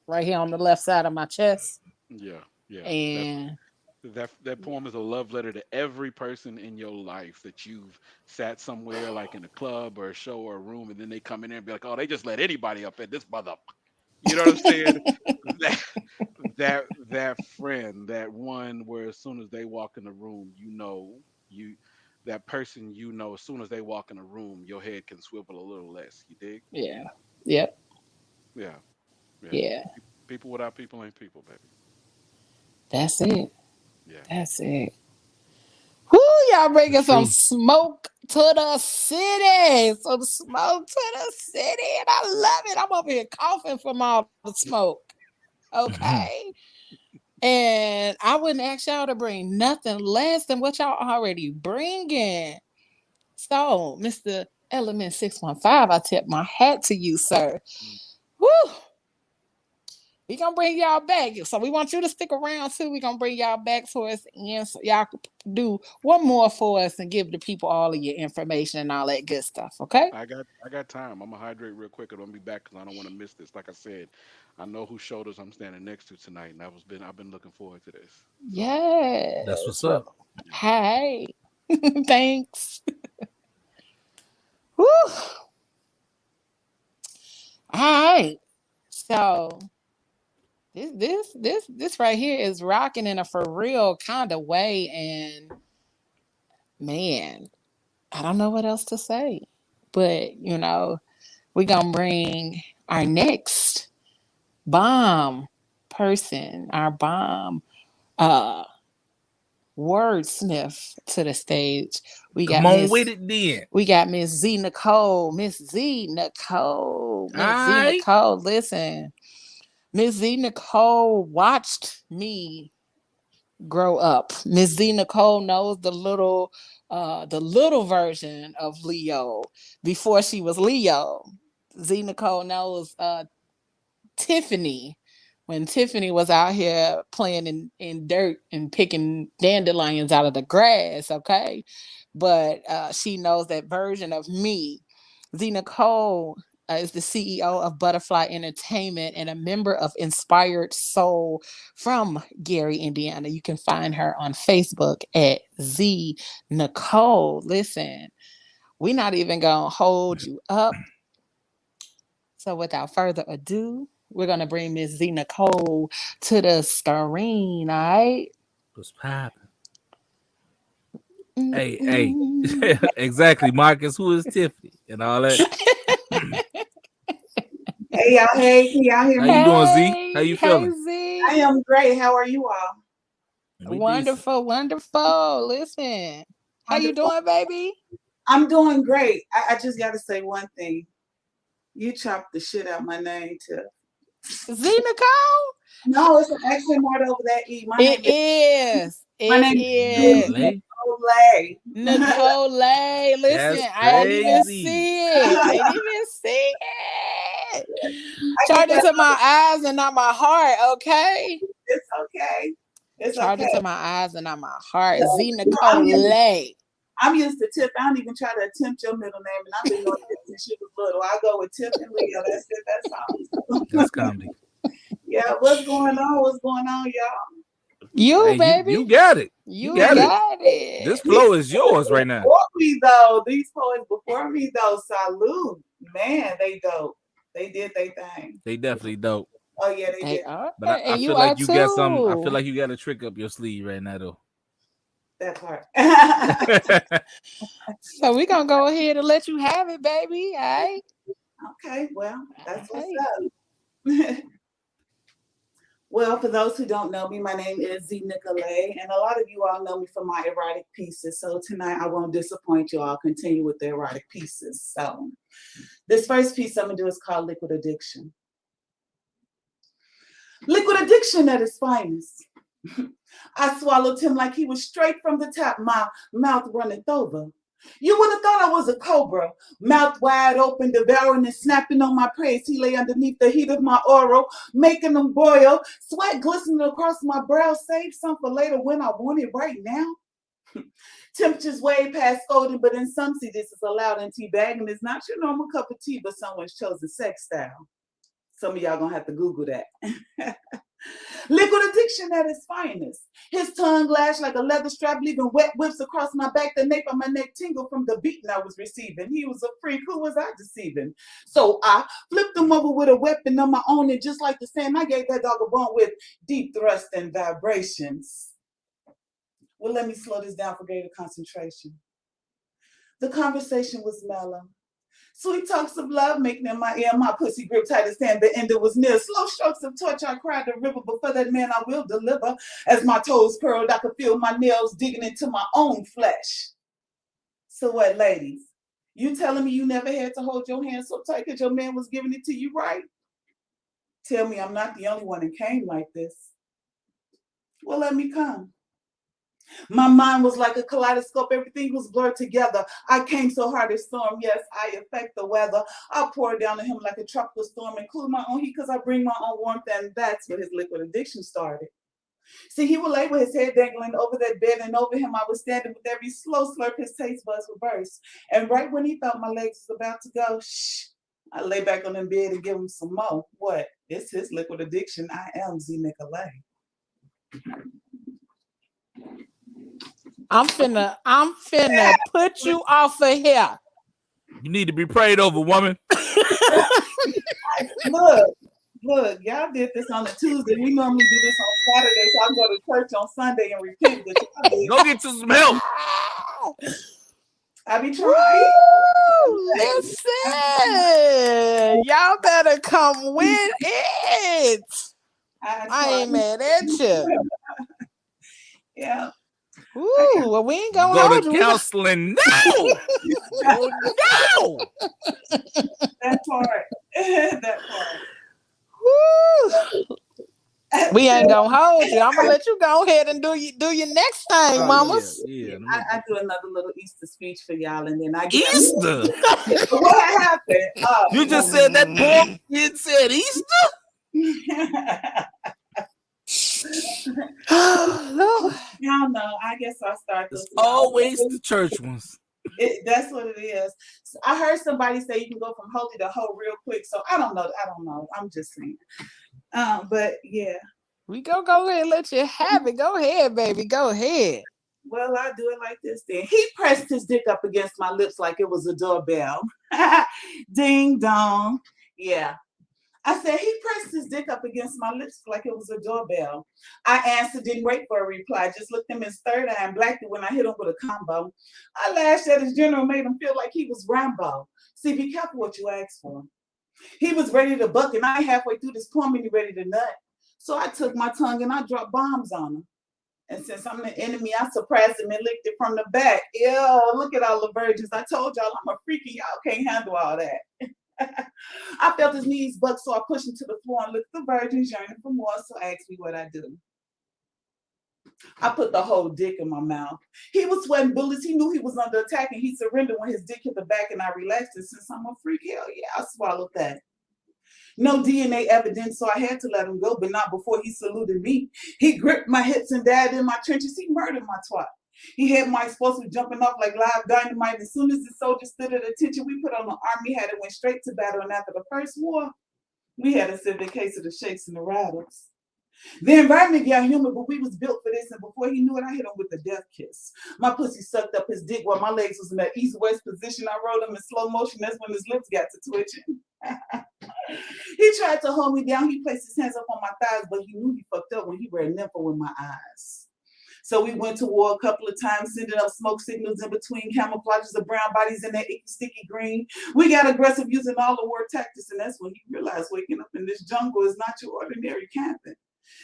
right here on the left side of my chest, yeah, yeah. and That poem is a love letter to every person in your life that you've sat somewhere like in a club or a show or a room, and then they come in there and be like, "Oh, they just let anybody up in this mother." You know what I'm saying? That that friend, that one where as soon as they walk in the room, you that person, as soon as they walk in the room, your head can swivel a little less. You dig? yeah, yep, Yeah, yeah. yeah. People without people ain't people, baby. That's it. Yeah. That's it. Whoo, y'all It's bringing some true. smoke to the city. Some smoke to the city. And I love it. I'm over here coughing from all the smoke. Okay. And I wouldn't ask y'all to bring nothing less than what y'all already bringing. So, Mr. Element 615, I tip my hat to you, sir. Woo! We gonna bring y'all back. So we want you to stick around too. We gonna bring y'all back towards the end so y'all can do one more for us and give the people all of your information and all that good stuff. Okay? I got time. I'm gonna hydrate real quick and I'll be back because I don't want to miss this. Like I said, I know whose shoulders I'm standing next to tonight, and I've been looking forward to this. So That's what's Yes. Well, up. yeah, hey. Thanks. Woo. All right. So this right here is rocking in a for real kind of way, and man, I don't know what else to say. But we're gonna bring our next bomb person, our bomb uh wordsmith to the stage. We got Come on with Miss it then. we got Miss Z Nicole. Miss Z Nicole. Miss Z Alright. Nicole. Listen, Miss Z Nicole watched me grow up. Miss Z Nicole knows the little version of Leo before she was Leo. Z Nicole knows Tiffany when Tiffany was out here playing in dirt and picking dandelions out of the grass, okay? But she knows that version of me. Z Nicole is the CEO of Butterfly Entertainment and a member of Inspired Soul from Gary, Indiana. You can find her on Facebook at Z Nicole. Listen, we're not even going to hold you up. So without further ado, we're gonna bring Miss Z Nicole to the screen, all right? What's poppin'? Hey, Mm-mm. exactly, Marcus. Who is Tiffany and all that? Hey y'all, hey, can y'all hear How you me? doing, Z? How Hey, you hey feeling? I Z. am great. How are you all? We decent. Wonderful, wonderful. Listen, how you Wonderful. doing, baby? I'm doing great. I just got to say one thing. You chopped the shit out my name, too. Z Nicole? No, it's an accent mark over that E. My It name is is. my It name is is. Nicole. Nicole. Nicole. Listen, That's I ain't even crazy. see it. I ain't even see it. I get Charge it that. to my eyes and not my heart, okay? It's okay. It's Charge it okay. to my eyes and not my heart. So, Z Nicole. I'm used to Tiff. I don't even try to attempt your middle name, and I've been knowing Tiff since she was little. I go with Tiff and Leo. That's it. That's That's all. comedy. Yeah, what's going on? What's going on, y'all? You, Hey, you baby. got it. You You got it. got This it. These flow is yours poets right now. before me though. These poets before me though. Salute, man. They dope. They did their thing. They definitely dope. Oh yeah, they They did are. But I And feel you are like you got some. I feel too. like you got a trick up your sleeve right now, though. that part. So we're going to go ahead and let you have it, baby. All right. Okay, well, All that's what's right. up. Well, for those who don't know me, my name is Z Nicolay, and a lot of you all know me for my erotic pieces. So tonight I won't disappoint you. I'll continue with the erotic pieces. So this first piece I'm gonna do is called Liquid Addiction. Liquid addiction at its finest. I swallowed him like he was straight from the tap, my mouth runneth over. You would have thought I was a cobra, mouth wide open, devouring and snapping on my praise. He lay underneath the heat of my oral, making them boil, sweat glistening across my brow. Save some for later when I want it right now. Temperatures way past scolding, but in some see this is allowed in teabagging. It's not your normal cup of tea, but someone's chosen sex style. Some of y'all gonna have to Google that. Liquid addiction at its finest. His tongue lashed like a leather strap, leaving wet whips across my back. The nape of my neck tingled from the beating I was receiving. He was a freak. Who was I deceiving? So I flipped him over with a weapon of my own, and just like the same, I gave that dog a bone with deep thrust and vibrations. Well, let me slow this down for greater concentration. The conversation was mellow. Sweet talks of love making in my ear, my pussy grip tight as sand, the end it was near. Slow strokes of torch, I cried the river, but for that man I will deliver. As my toes curled, I could feel my nails digging into my own flesh. So what, ladies? You telling me you never had to hold your hand so tight because your man was giving it to you right? Tell me I'm not the only one that came like this. Well, let me come. My mind was like a kaleidoscope. Everything was blurred together. I came so hard as storm. Yes, I affect the weather. I pour down on him like a tropical storm, include my own heat because I bring my own warmth, and that's where his liquid addiction started. See, he would lay with his head dangling over that bed, and over him I was standing with every slow slurp his taste buds would burst. And right when he thought my legs was about to go, shh, I lay back on the bed and give him some more. What? It's his liquid addiction. I am Z Nicolay. I'm finna put you off of here. You need to be prayed over, woman. Look, y'all did this on a Tuesday. We normally do this on Saturday, so I go to church on Sunday and repent. Go get you some help. I be trying. Woo, listen, y'all better come with it. I ain't mad at you. Yeah. Ooh, well, we ain't gonna go hold to you. counseling now. No. That part. That part. Woo. We ain't gonna hold you. I'm gonna let you go ahead and do your next thing, mamas. Yeah. I do another little Easter speech for y'all, and then I get Easter. What happened? You just said that poor kid said Easter. Y'all know. I guess I'll start this. It's always the church ones. That's what it is. So I heard somebody say you can go from holy to hoe real quick. So I don't know. I'm just saying. But yeah. We go ahead and let you have it. Go ahead, baby. Go ahead. Well, I'll do it like this then. He pressed his dick up against my lips like it was a doorbell. Ding dong. Yeah. I said, he pressed his dick up against my lips like it was a doorbell. I answered, didn't wait for a reply, just looked him in his third eye and blacked it when I hit him with a combo. I lashed at his general, made him feel like he was Rambo. See, be careful what you ask for. He was ready to buck, and I halfway through this poem, and he ready to nut. So I took my tongue and I dropped bombs on him. And since I'm the enemy, I surprised him and licked it from the back. Ew, look at all the virgins. I told y'all I'm a freaky. Y'all can't handle all that. I felt his knees buck, so I pushed him to the floor and looked the virgins yearning for more, so asked me what I do. I put the whole dick in my mouth. He was sweating bullets. He knew he was under attack, and he surrendered when his dick hit the back, and I relaxed. And since I'm a freak, hell yeah, I swallowed that. No DNA evidence, so I had to let him go, but not before he saluted me. He gripped my hips and died in my trenches. He murdered my twat. He had my explosive jumping off like live dynamite. As soon as the soldiers stood at attention, we put on the army hat and went straight to battle. And after the first war, we had a severe case of the shakes and the rattles. The environment got humid, but we was built for this. And before he knew it, I hit him with a death kiss. My pussy sucked up his dick while my legs was in that east-west position. I rode him in slow motion. That's when his lips got to twitching. He tried to hold me down. He placed his hands up on my thighs, but he knew he fucked up when he read nympho in my eyes. So we went to war a couple of times, sending up smoke signals in between camouflages of brown bodies in that icky, sticky green. We got aggressive using all the war tactics, and that's when he realized waking up in this jungle is not your ordinary camping.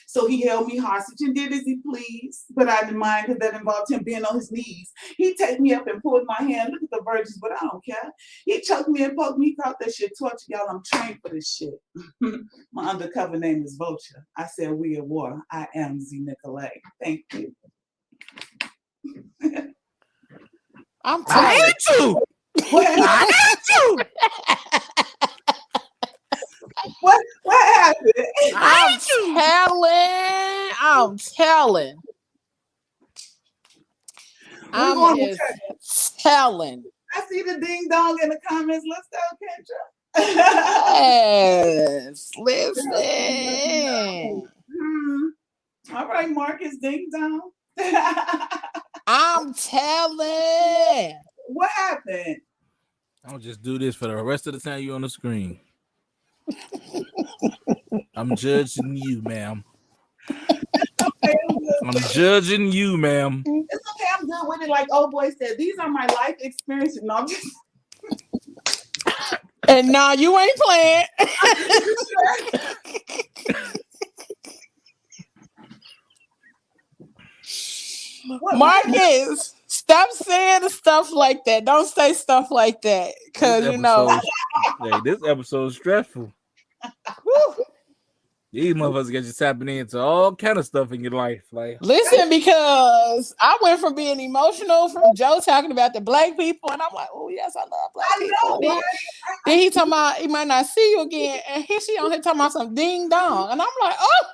So he held me hostage and did as he pleased, but I didn't mind because that involved him being on his knees. He'd take me up and pull my hand, look at the virgins, but I don't care. He choked me and poked me, caught that shit, torture. Y'all, I'm trained for this shit. My undercover name is Vulture. I said we at war. I am Z Nicolay. Thank you. I'm telling you. I hate you. What happened? I'm telling. I'm telling. I see the ding dong in the comments. Let's go, Kendra. Yes, listen. All right, Marcus, ding dong. I'm telling. What happened? I'll just do this for the rest of the time you on the screen. I'm judging you, ma'am. I'm judging you, ma'am. It's okay. I'm good with it. Like old boy said, these are my life experiences. No, I'm just... And now you ain't playing. Marcus, stop saying stuff like that. Don't say stuff like that. Because, you know. Hey, this episode is stressful. These motherfuckers get you tapping into all kind of stuff in your life. Like, listen, because I went from being emotional from Joe talking about the black people, and I'm like, oh yes, I love black people. Know, then he talking about he might not see you again, and she on here talking about some ding dong, and I'm like, oh.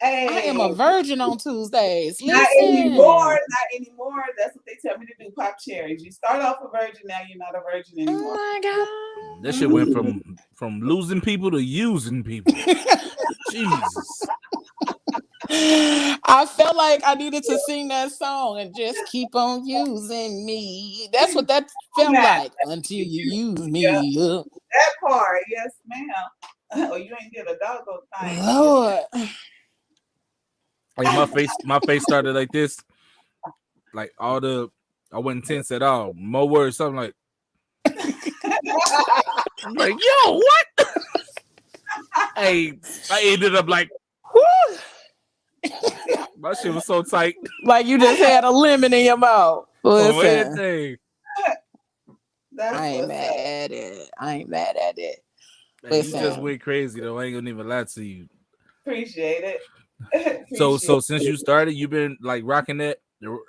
Hey, I am a virgin on Tuesdays. Listen. Not anymore. That's what they tell me to do. Pop cherries. You start off a virgin, now you're not a virgin anymore. Oh my God. That shit went from losing people to using people. Jesus. I felt like I needed to sing that song and just keep on using me. That's what that felt like until you use me. Yeah. That part, yes, ma'am. Oh, you ain't get a doggo thing. Lord. Like my face started like this. Like I wasn't tense at all. More words, something like, I'm like, yo, what? Hey, I ended up like, my shit was so tight. Like you just had a lemon in your mouth. Listen. I ain't mad at it. Man, listen. You just went crazy though. I ain't gonna even lie to you. Appreciate it. So since you started, you've been like rocking that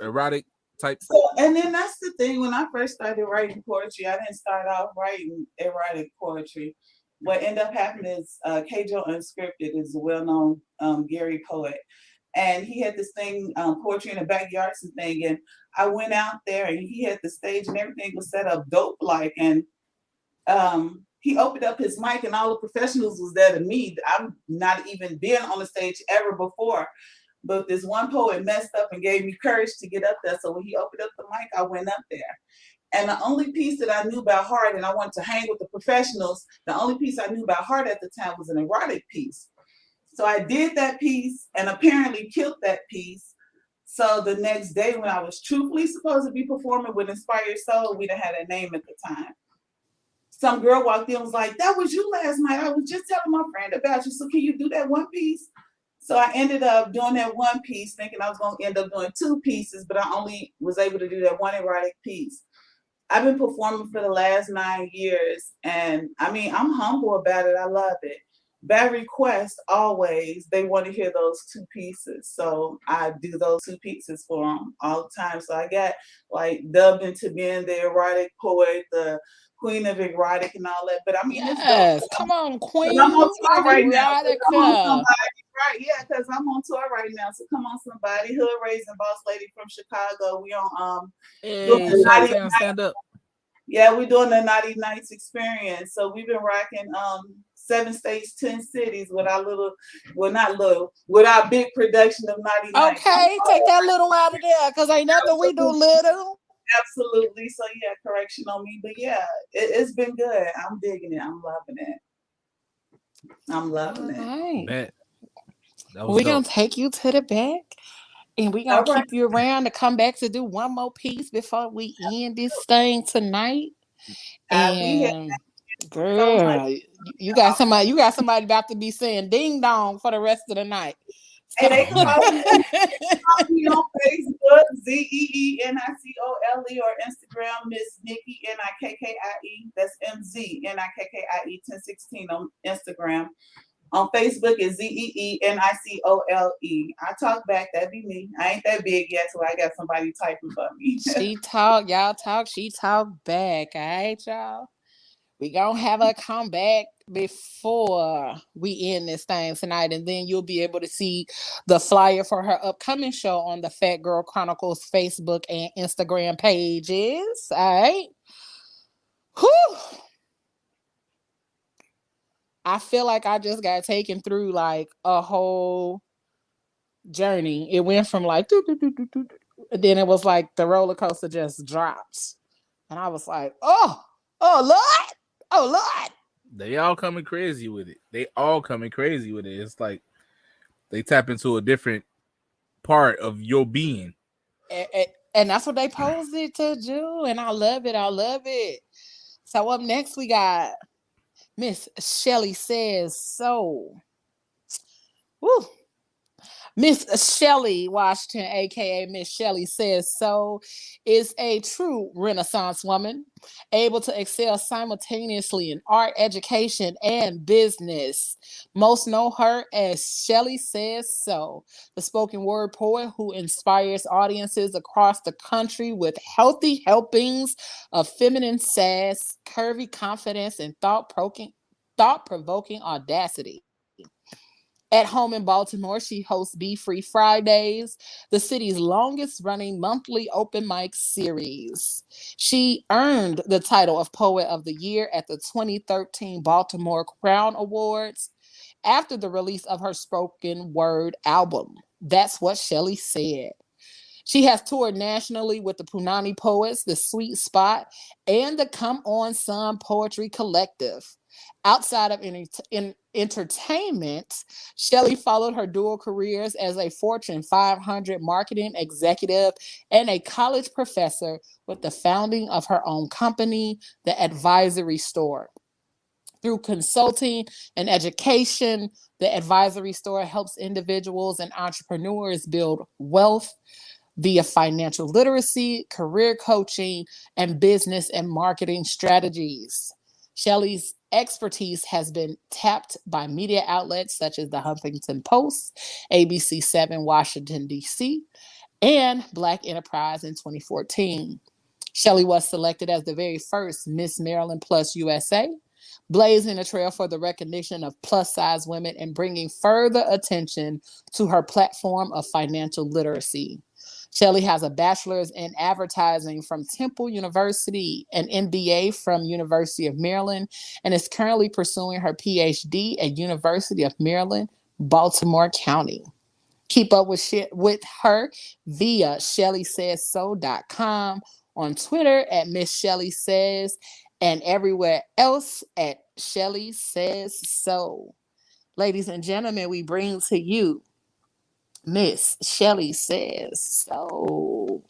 erotic type. So, and then that's the thing. When I first started writing poetry, I didn't start off writing erotic poetry. What ended up happening is K-Joe Unscripted is a well-known Gary poet, and he had this thing, poetry in the backyard thing, and I went out there and he had the stage and everything was set up dope like, and he opened up his mic and all the professionals was there to me. I've not even been on the stage ever before. But this one poet messed up and gave me courage to get up there. So when he opened up the mic, I went up there. And the only piece that I knew by heart, and I wanted to hang with the professionals, the only piece I knew by heart at the time was an erotic piece. So I did that piece and apparently killed that piece. So the next day when I was truthfully supposed to be performing with Inspired Soul, we didn't have a name at the time. Some girl walked in and was like, that was you last night. I was just telling my friend about you. So can you do that one piece? So I ended up doing that one piece thinking I was going to end up doing two pieces, but I only was able to do that one erotic piece. I've been performing for the last 9 years. And I mean, I'm humble about it. I love it. By request, always, they want to hear those two pieces. So I do those two pieces for them all the time. So I got like dubbed into being the erotic poet, the queen of erotic and all that. But I mean, yes, it's come on, queen I'm on tour right erotica. Now. Right, yeah, because I'm on tour right now. So come on, somebody. Hood Raising Boss Lady from Chicago. We on stand up. Yeah, we're doing the Naughty Nights experience. So we've been rocking 7 states, 10 cities with our with our big production of Naughty Nights. Okay, take that little out of there, because ain't nothing we do little. Absolutely. So yeah, correction on me. But yeah, it's been good. I'm digging it. I'm loving it. Right. That was We're gonna dope. take you to the back. And we're All gonna right. keep you around to come back to do one more piece before we end this thing tonight. I'll be here And so much. girl, you got somebody about to be saying ding dong for the rest of the night. So And they can follow me on Facebook, ZeeNicole, or Instagram, Miss Nikki Nikkie. That's MZNIKKIE 1016 on Instagram. On Facebook is ZeeNicole. I talk back, that be me. I ain't that big yet, so I got somebody typing for me. she talk, y'all talk, she talk back. All right, y'all. We gonna have her come back before we end this thing tonight, and then you'll be able to see the flyer for her upcoming show on the Phat Girl Chronicles Facebook and Instagram pages. All right. Whew. I feel like I just got taken through like a whole journey. It went from like doo, doo, doo, doo, doo, and then it was like the roller coaster just drops, and I was like, oh Lord, oh Lord. They all coming crazy with it. They all coming crazy with it. It's like they tap into a different part of your being. And that's what they posed it to do, and I love it. I love it. So up next we got Miss Shelly Says So. Woo. Miss Shelley Washington, aka Miss Shelley Says So, is a true Renaissance woman, able to excel simultaneously in art, education, and business. Most know her as Shelley Says So, the spoken word poet who inspires audiences across the country with healthy helpings of feminine sass, curvy confidence, and thought-provoking audacity. At home in Baltimore, she hosts Be Free Fridays, the city's longest running monthly open mic series. She earned the title of Poet of the Year at the 2013 Baltimore Crown Awards after the release of her spoken word album. That's what Shelley said. She has toured nationally with the Punani Poets, the Sweet Spot, and the Come On Son Poetry Collective. Outside of entertainment, Shelley followed her dual careers as a Fortune 500 marketing executive and a college professor with the founding of her own company, The Advisory Store. Through consulting and education, the Advisory Store helps individuals and entrepreneurs build wealth via financial literacy, career coaching, and business and marketing strategies. Shelley's expertise has been tapped by media outlets such as the Huffington Post, ABC7 Washington, D.C., and Black Enterprise in 2014. Shelley was selected as the very first Miss Maryland Plus USA, blazing a trail for the recognition of plus size women and bringing further attention to her platform of financial literacy. Shelley has a bachelor's in advertising from Temple University, an MBA from University of Maryland, and is currently pursuing her PhD at University of Maryland, Baltimore County. Keep up with her via ShellySaysSo.com, on Twitter at Miss Shelley Says, and everywhere else at Shelley Says So. Ladies and gentlemen, we bring to you Miss Shelley Says So.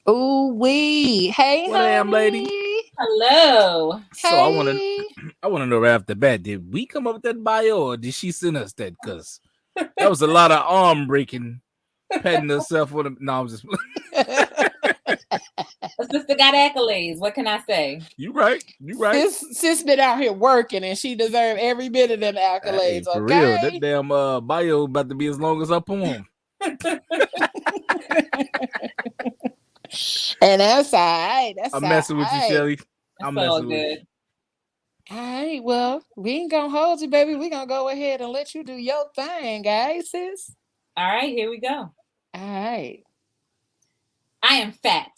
Ooh wee. Hey, What I am, lady? honey. Hello. So Hey. I want to know right off the bat, did we come up with that bio or did she send us that? Because that was a lot of arm breaking, patting herself on the. No, I'm just. A sister got accolades. What can I say? You right. You right. Sis been out here working and she deserved every bit of them accolades, Hey, for okay? real, that damn bio about to be as long as her poem. And that's all right. That's I'm all messing with you, right. Shelly. It's I'm all messing with you. good. All right, well, we ain't gonna hold you, baby. We gonna go ahead and let you do your thing, guys, sis. All right, here we go. All right. I am fat,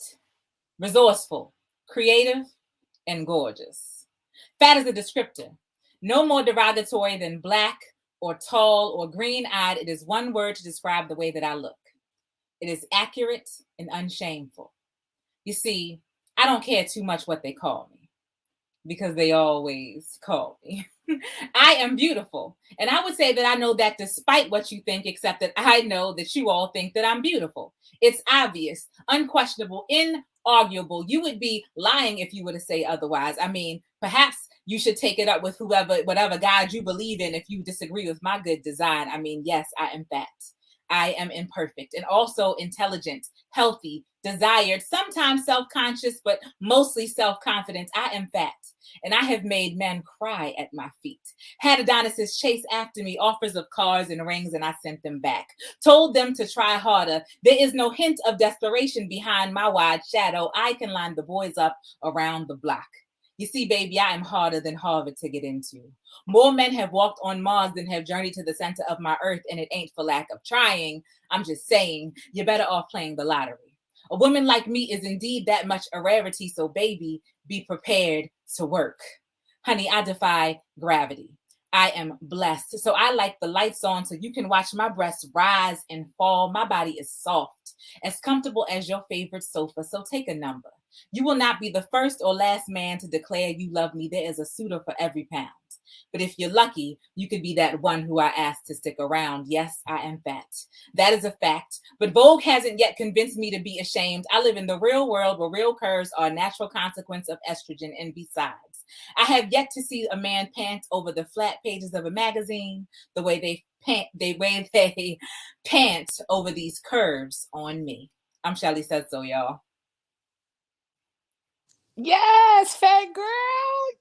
resourceful, creative, and gorgeous. Fat is a descriptor. No more derogatory than black or tall or green-eyed. It is one word to describe the way that I look. It is accurate and unshameful. You see, I don't care too much what they call me. because they always call me. I am beautiful. And I would say that I know that despite what you think, except that I know that you all think that I'm beautiful. It's obvious, unquestionable, inarguable. You would be lying if you were to say otherwise. I mean, perhaps you should take it up with whatever God you believe in if you disagree with my good design. I mean, yes, I am fat. I am imperfect and also intelligent, healthy, desired, sometimes self-conscious, but mostly self-confident. I am fat. And I have made men cry at my feet. Had Adonises chase after me, offers of cars and rings, and I sent them back. Told them to try harder. There is no hint of desperation behind my wide shadow. I can line the boys up around the block. You see, baby, I am harder than Harvard to get into. More men have walked on Mars than have journeyed to the center of my earth, and it ain't for lack of trying. I'm just saying, you're better off playing the lottery. A woman like me is indeed that much a rarity, so baby, be prepared to work. Honey, I defy gravity. I am blessed. So I like the lights on so you can watch my breasts rise and fall. My body is soft, as comfortable as your favorite sofa. So take a number. You will not be the first or last man to declare you love me. There is a suitor for every pound. But if you're lucky, you could be that one who I asked to stick around. Yes, I am fat. That is a fact. But Vogue hasn't yet convinced me to be ashamed. I live in the real world where real curves are a natural consequence of estrogen. And besides, I have yet to see a man pant over the flat pages of a magazine the way they pant over these curves on me. I'm Shelly Said So, y'all. Yes, Phat Girl.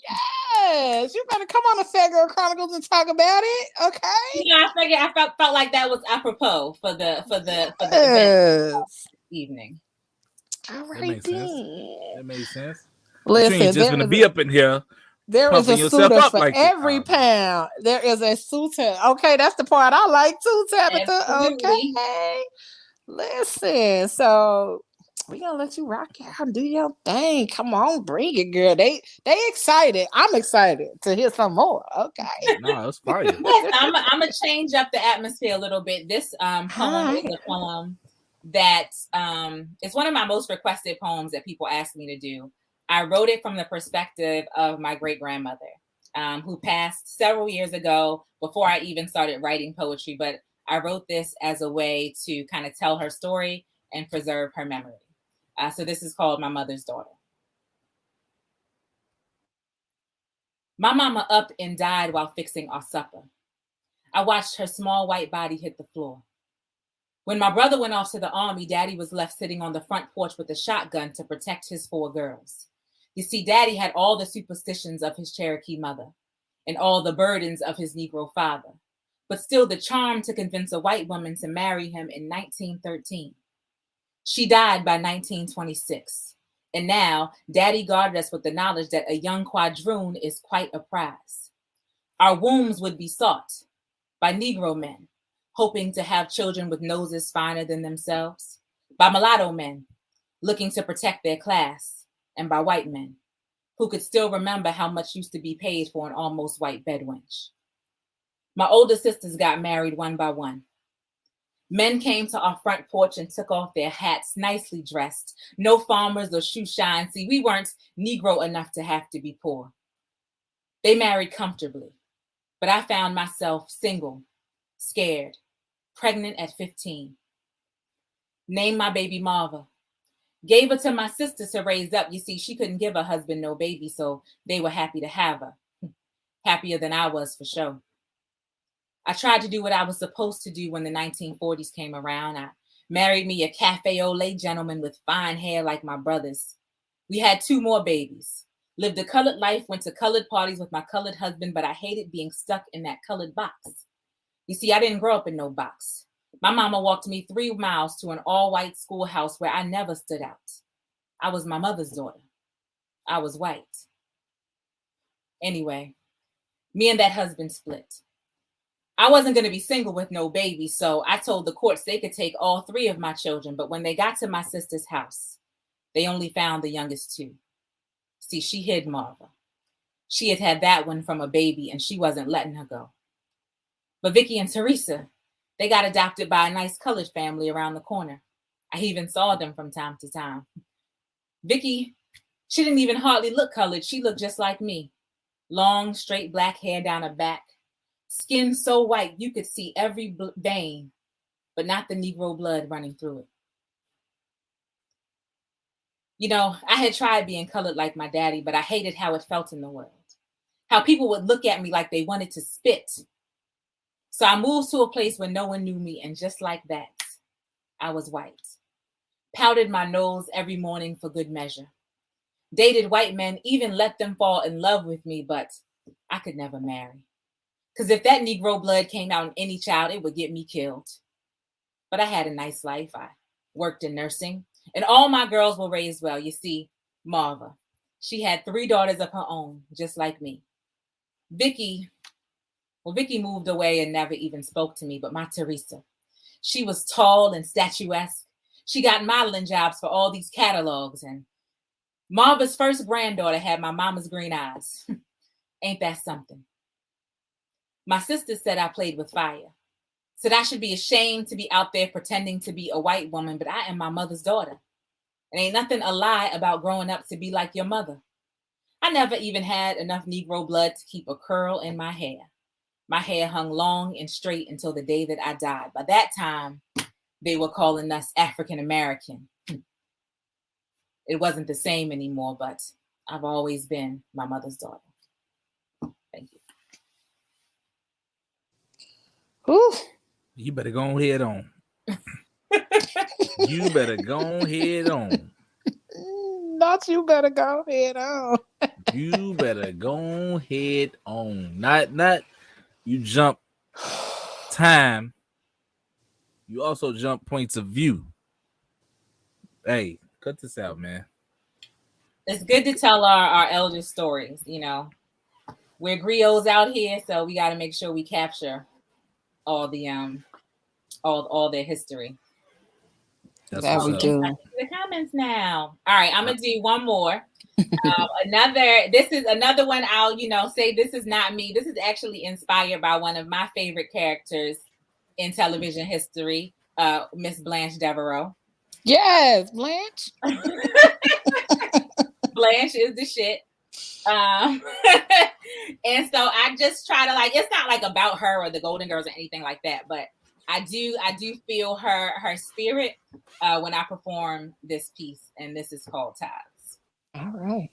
Yes, you better come on the Phat Girl Chronicles and talk about it. Okay. Yeah, I figured I felt like that was apropos for the event evening. All right, that makes sense. That makes sense. Listen, you ain't just gonna be up in here. There is a suitor for like every pound. There is a suitor. Okay, that's the part I like too, Tabitha. Absolutely. Okay. Listen, so we gonna let you rock out, do your thing. Come on, bring it, girl. They excited. I'm excited to hear some more. Okay. No, it's fire. Yes, I'm gonna change up the atmosphere a little bit. This poem is a poem that it's one of my most requested poems that people ask me to do. I wrote it from the perspective of my great grandmother, who passed several years ago before I even started writing poetry. But I wrote this as a way to kind of tell her story and preserve her memory. So this is called My Mother's Daughter. My mama up and died while fixing our supper. I watched her small white body hit the floor. When my brother went off to the army, Daddy was left sitting on the front porch with a shotgun to protect his 4 girls. You see, Daddy had all the superstitions of his Cherokee mother and all the burdens of his Negro father, but still the charm to convince a white woman to marry him in 1913. She died by 1926, and now Daddy guarded us with the knowledge that a young quadroon is quite a prize. Our wombs would be sought by Negro men, hoping to have children with noses finer than themselves, by mulatto men, looking to protect their class, and by white men, who could still remember how much used to be paid for an almost white bedwench. My older sisters got married one by one. Men came to our front porch and took off their hats, nicely dressed, no farmers or shoe shine. See, we weren't Negro enough to have to be poor. They married comfortably, but I found myself single, scared, pregnant at 15. Named my baby Marva. Gave her to my sister to raise up. You see, she couldn't give her husband no baby, so they were happy to have her. Happier than I was, for sure. I tried to do what I was supposed to do when the 1940s came around. I married me a cafe au lait gentleman with fine hair like my brothers. We had 2 more babies. Lived a colored life, went to colored parties with my colored husband, but I hated being stuck in that colored box. You see, I didn't grow up in no box. My mama walked me 3 miles to an all-white schoolhouse where I never stood out. I was my mother's daughter. I was white. Anyway, me and that husband split. I wasn't going to be single with no baby, so I told the courts they could take all 3 of my children, but when they got to my sister's house, they only found the youngest 2. See, she hid Marva. She had had that one from a baby, and she wasn't letting her go. But Vicky and Teresa, they got adopted by a nice colored family around the corner. I even saw them from time to time. Vicky She didn't even hardly look colored. She looked just like me. Long, straight black hair down her back. Skin so white you could see every vein, but not the Negro blood running through it. You know, I had tried being colored like my daddy, but I hated how it felt in the world. How people would look at me like they wanted to spit. So I moved to a place where no one knew me, and just like that, I was white. Powdered my nose every morning for good measure. Dated white men, even let them fall in love with me, but I could never marry. Because if that Negro blood came out in any child, it would get me killed. But I had a nice life. I worked in nursing, and all my girls were raised well. You see, Marva, she had 3 daughters of her own, just like me. Vicky moved away and never even spoke to me, but my Teresa, she was tall and statuesque. She got modeling jobs for all these catalogs, and Marva's first granddaughter had my mama's green eyes. Ain't that something? My sister said I played with fire. Said I should be ashamed to be out there pretending to be a white woman, but I am my mother's daughter. And ain't nothing a lie about growing up to be like your mother. I never even had enough Negro blood to keep a curl in my hair. My hair hung long and straight until the day that I died. By that time, they were calling us African American. It wasn't the same anymore, but I've always been my mother's daughter. Thank you. Whew. You better go ahead on. You better go ahead on. Not you better go ahead on. You better go ahead on. Not you jump time. You also jump points of view. Hey, cut this out, man. It's good to tell our elder stories, you know. We're griots out here, so we got to make sure we capture all the all their history. That's that we do. The comments now. All right, I'm gonna do one more. This is another one. I'll say this is not me. This is actually inspired by one of my favorite characters in television history, Miss Blanche Devereaux. Yes, Blanche. Blanche is the shit. And so I just try to it's not like about her or the Golden Girls or anything like that, but I do feel her spirit when I perform this piece, and this is called Tithes. All right.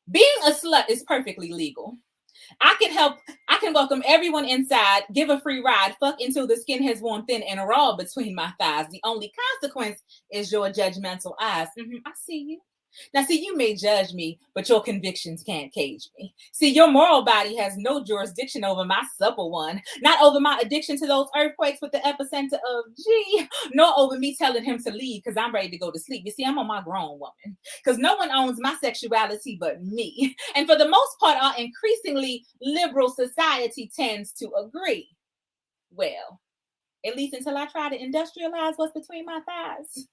Being a slut is perfectly legal. I can welcome everyone inside, give a free ride, fuck until the skin has worn thin and raw between my thighs. The only consequence is your judgmental eyes. I see you. Now, see, you may judge me, but your convictions can't cage me. See, your moral body has no jurisdiction over my supple one, not over my addiction to those earthquakes with the epicenter of G, nor over me telling him to leave because I'm ready to go to sleep. You see, I'm on my grown woman because no one owns my sexuality but me. And for the most part, our increasingly liberal society tends to agree. Well, at least until I try to industrialize what's between my thighs.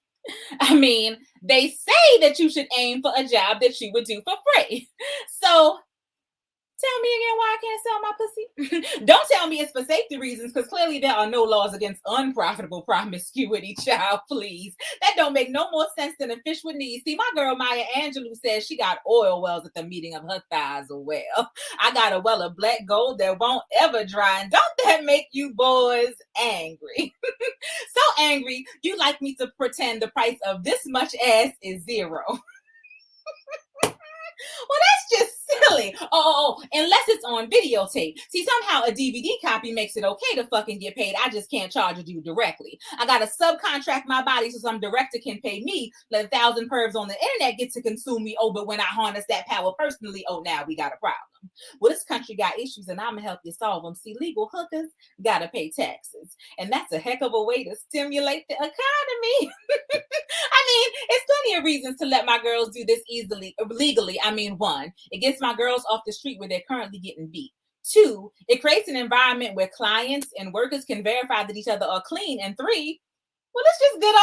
I mean, they say that you should aim for a job that you would do for free. So tell me again why I can't sell my pussy. Don't tell me it's for safety reasons, because clearly there are no laws against unprofitable promiscuity, child, please. That don't make no more sense than a fish with knees. See, my girl Maya Angelou says she got oil wells at the meeting of her thighs. Well, I got a well of black gold that won't ever dry. And don't that make you boys angry? So angry, you like me to pretend the price of this much ass is zero. Well, that's just silly. Oh, unless it's on videotape. See, somehow a DVD copy makes it okay to fucking get paid. I just can't charge you directly. I gotta subcontract my body so some director can pay me. Let 1,000 pervs on the internet get to consume me. Oh, but when I harness that power personally, oh, now we got a problem. Well, this country got issues and I'm gonna help you solve them. See, legal hookers gotta pay taxes. And that's a heck of a way to stimulate the economy. I mean, it's plenty of reasons to let my girls do this legally. I mean, 1, it gets my girls off the street where they're currently getting beat. 2, it creates an environment where clients and workers can verify that each other are clean. And 3, well, it's just good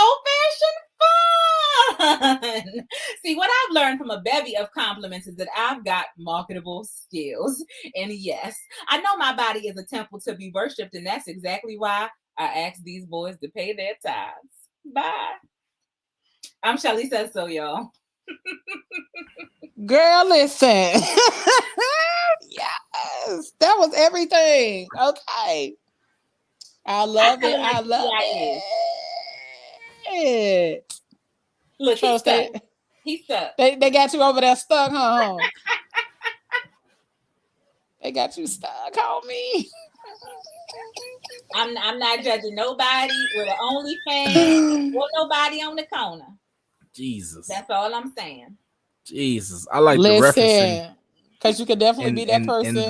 old-fashioned fun. See, what I've learned from a bevy of compliments is that I've got marketable skills. And yes, I know my body is a temple to be worshipped, and that's exactly why I asked these boys to pay their tithes. Bye. I'm Shelly Says So, y'all. Girl, listen. Yes, that was everything. Okay. I I love tell it. it like I love TI is. it. Look, he's Trust stuck. they, He's stuck. they got you over there stuck, huh? They got you stuck, homie. I'm not judging nobody with an OnlyFans or nobody on the corner. Jesus. That's all I'm saying. Jesus. I like the referencing Listen, because you could definitely be that person. in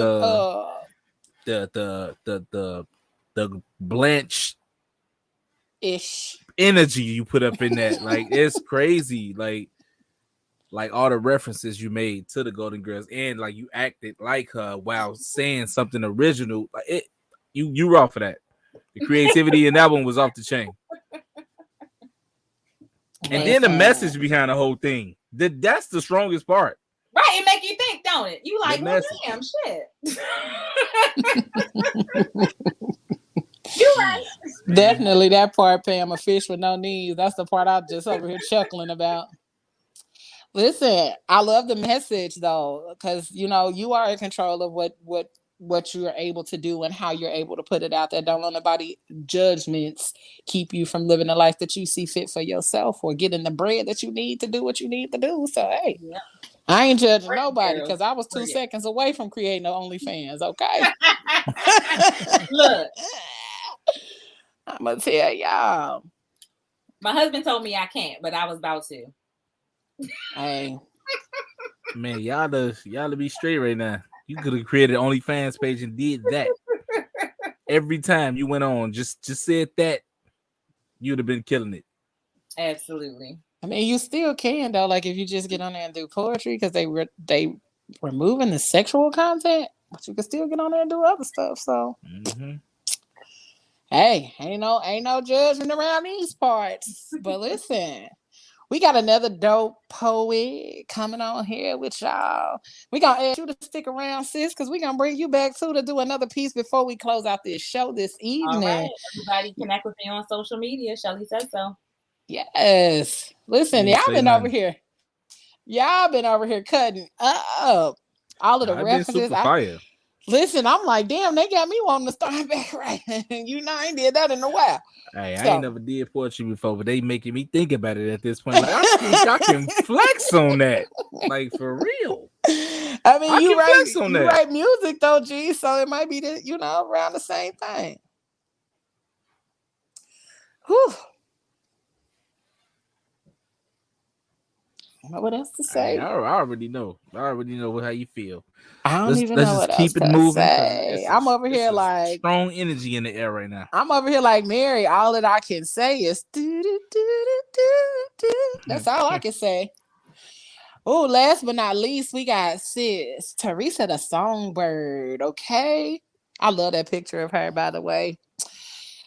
the Blanche Ish. energy you put up in that. Like, it's crazy. Like all the references you made to the Golden Girls, and like you acted like her while saying something original. Like it, you raw for that. The creativity in that one was off the chain. And then the message behind the whole thing. That's the strongest part. Right, it make you think, don't it? You like, well, damn, shit. You right. Definitely that part, Pam, a fish with no knees. That's the part I'm just over here chuckling about. Listen, I love the message though, because you know you are in control of what you are able to do and how you're able to put it out there. Don't let nobody judgments keep you from living the life that you see fit for yourself or getting the bread that you need to do what you need to do. So hey, yeah. I ain't judging nobody because I was 2 seconds away from creating the OnlyFans. Okay, look, I'm gonna tell y'all. My husband told me I can't, but I was about to. Hey, man, y'all to be straight right now. You could have created an OnlyFans page and did that. Every time you went on, just said that, you'd have been killing it. Absolutely. I mean, you still can though. Like if you just get on there and do poetry, because they removing the sexual content, but you can still get on there and do other stuff. So, hey, ain't no judgment around these parts. But listen, we got another dope poet coming on here with y'all. We gonna ask you to stick around, sis, because we gonna bring you back too to do another piece before we close out this show this evening. All right, everybody connect with me on social media. Shelly said so. Yes. Listen, y'all been over here. Y'all been over here cutting up all of the references. Listen, I'm like, damn, they got me wanting to start back writing. You know, I ain't did that in a while. Hey, I ain't never did poetry before, but they making me think about it at this point. Like, I think I can flex on that. Like, for real. I mean, you write music though, G, so it might be around the same thing. Whew. What else to say? Hey, I already know. I already know how you feel. I don't even know what else to say. I'm over here like strong energy in the air right now. I'm over here like Mary. All that I can say is do do do do do. That's all I can say. Oh, last but not least, we got sis Teresa the Songbird. Okay, I love that picture of her, by the way.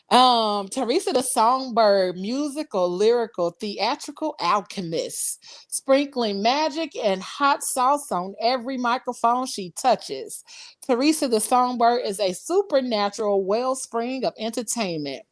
Teresa the Songbird, musical, lyrical, theatrical alchemist, sprinkling magic and hot sauce on every microphone she touches. Teresa the Songbird is a supernatural wellspring of entertainment.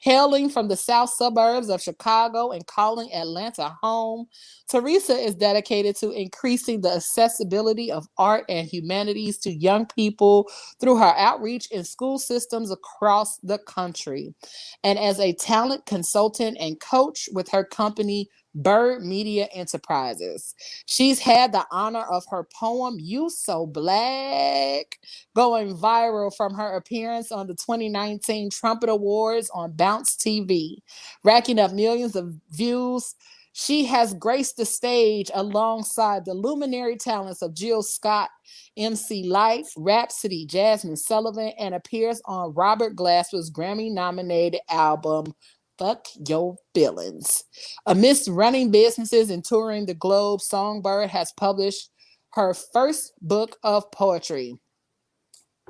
Hailing from the south suburbs of Chicago and calling Atlanta home, Teresa is dedicated to increasing the accessibility of art and humanities to young people through her outreach in school systems across the country. And as a talent consultant and coach with her company, Bird Media Enterprises. She's had the honor of her poem, You So Black, going viral from her appearance on the 2019 Trumpet Awards on Bounce TV, racking up millions of views. She has graced the stage alongside the luminary talents of Jill Scott, MC Lyte, Rhapsody, Jasmine Sullivan, and appears on Robert Glasper's Grammy-nominated album, Fuck Your Feelings. Amidst running businesses and touring the globe, Songbird has published her first book of poetry.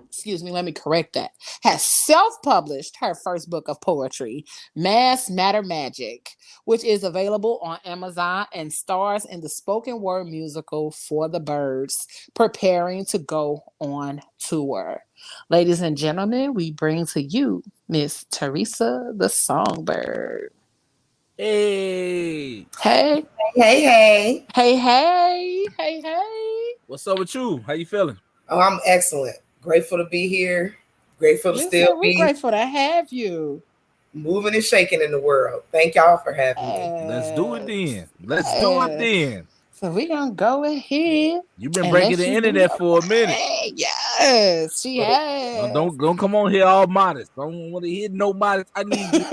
Excuse me, let me correct that. Has self-published her first book of poetry, Mass Matter Magic, which is available on Amazon and stars in the spoken word musical For the Birds, preparing to go on tour. Ladies and gentlemen, we bring to you Miss Teresa the Songbird. Hey, Hey, Hey. hey. what's up with you? How you feeling? Oh, I'm excellent. Grateful to be here. Grateful to still Listen, we're be grateful to have you. moving and shaking in the world. Thank y'all for having me. Let's do it then. Let's do it Yes. then. So we're gonna go ahead You've been and breaking let the you do internet your for a minute. thing. Yes, she has. Don't come on here all modest. Don't want to hear no modest. I need you.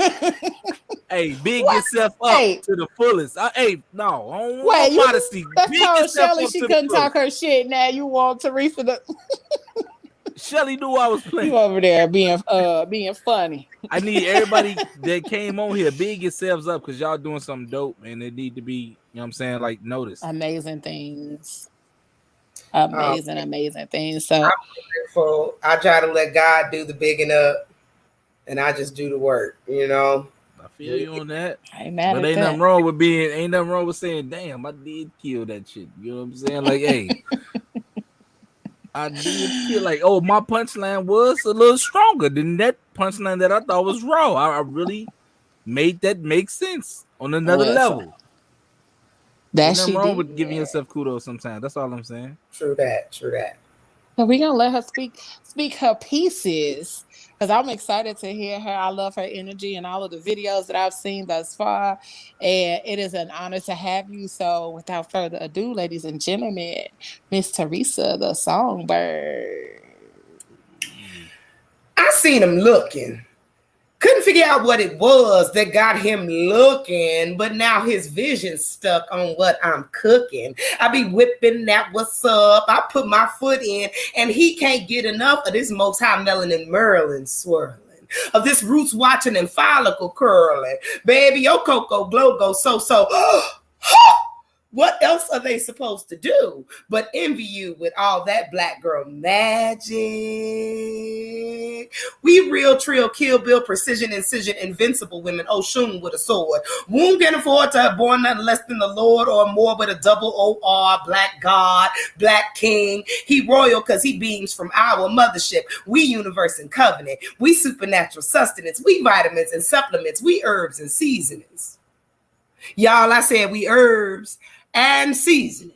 Hey, big What? yourself up Hey, to the fullest. Hey, no, I don't want no wait, you modesty. just Big told yourself Shelly up she to the couldn't talk fullest. her shit. Now you want Teresa to Shelly knew I was you playing. over there being funny. I need everybody that came on here, big yourselves up because y'all doing something dope and it need to be, you know what I'm saying, like noticed. Amazing things. Amazing things. So I'm grateful. I try to let God do the bigging up, and I just do the work. I feel you on that. I ain't mad But at ain't that. nothing wrong with saying, damn, I did kill that shit. You know what I'm saying? Like, hey, I did kill, like, oh, my punchline was a little stronger than that punchline that I thought was raw. I really made that make sense on another Listen, level. that Ain't nothing she wrong did. with giving yourself kudos sometimes. That's all I'm saying. True that. So we're gonna let her speak her pieces because I'm excited to hear her. I love her energy and all of the videos that I've seen thus far, and it is an honor to have you. So without further ado, ladies and gentlemen, Miss Teresa, the songbird. I seen him looking. Couldn't figure out what it was that got him looking, but now his vision's stuck on what I'm cooking. I be whipping that what's up. I put my foot in, and he can't get enough of this most high melanin Merlin swirling. Of this roots watching and follicle curling. Baby, your cocoa glow go so. What else are they supposed to do but envy you with all that black girl magic? We real trill, kill, bill, precision, incision, invincible women. Oshun with a sword. Womb can afford to have born nothing less than the Lord or more with a double O-R, black God, black king. He royal because he beams from our mothership. We universe and covenant. We supernatural sustenance. We vitamins and supplements. We herbs and seasonings. Y'all, I said we herbs and seasonings.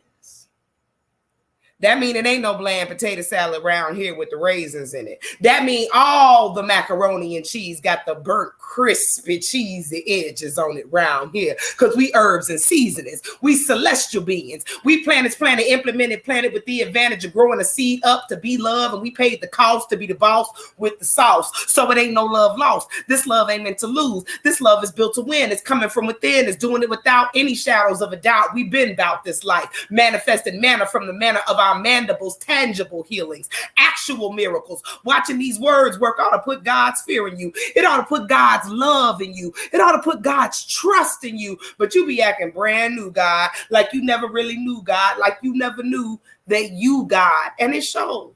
That mean it ain't no bland potato salad around here with the raisins in it. That mean all the macaroni and cheese got the burnt, crispy, cheesy edges on it round here. Because we herbs and seasonings. We celestial beings. We planets implemented planet with the advantage of growing a seed up to be love, and we paid the cost to be the boss with the sauce. So it ain't no love lost. This love ain't meant to lose. This love is built to win. It's coming from within. It's doing it without any shadows of a doubt. We've been about this life. Manifested manna from the manna of our mandibles, tangible healings, actual miracles. Watching these words work ought to put God's fear in you. It ought to put God's love in you. It ought to put God's trust in you. But you be acting brand new, God, like you never really knew God, like you never knew that you God. And it shows.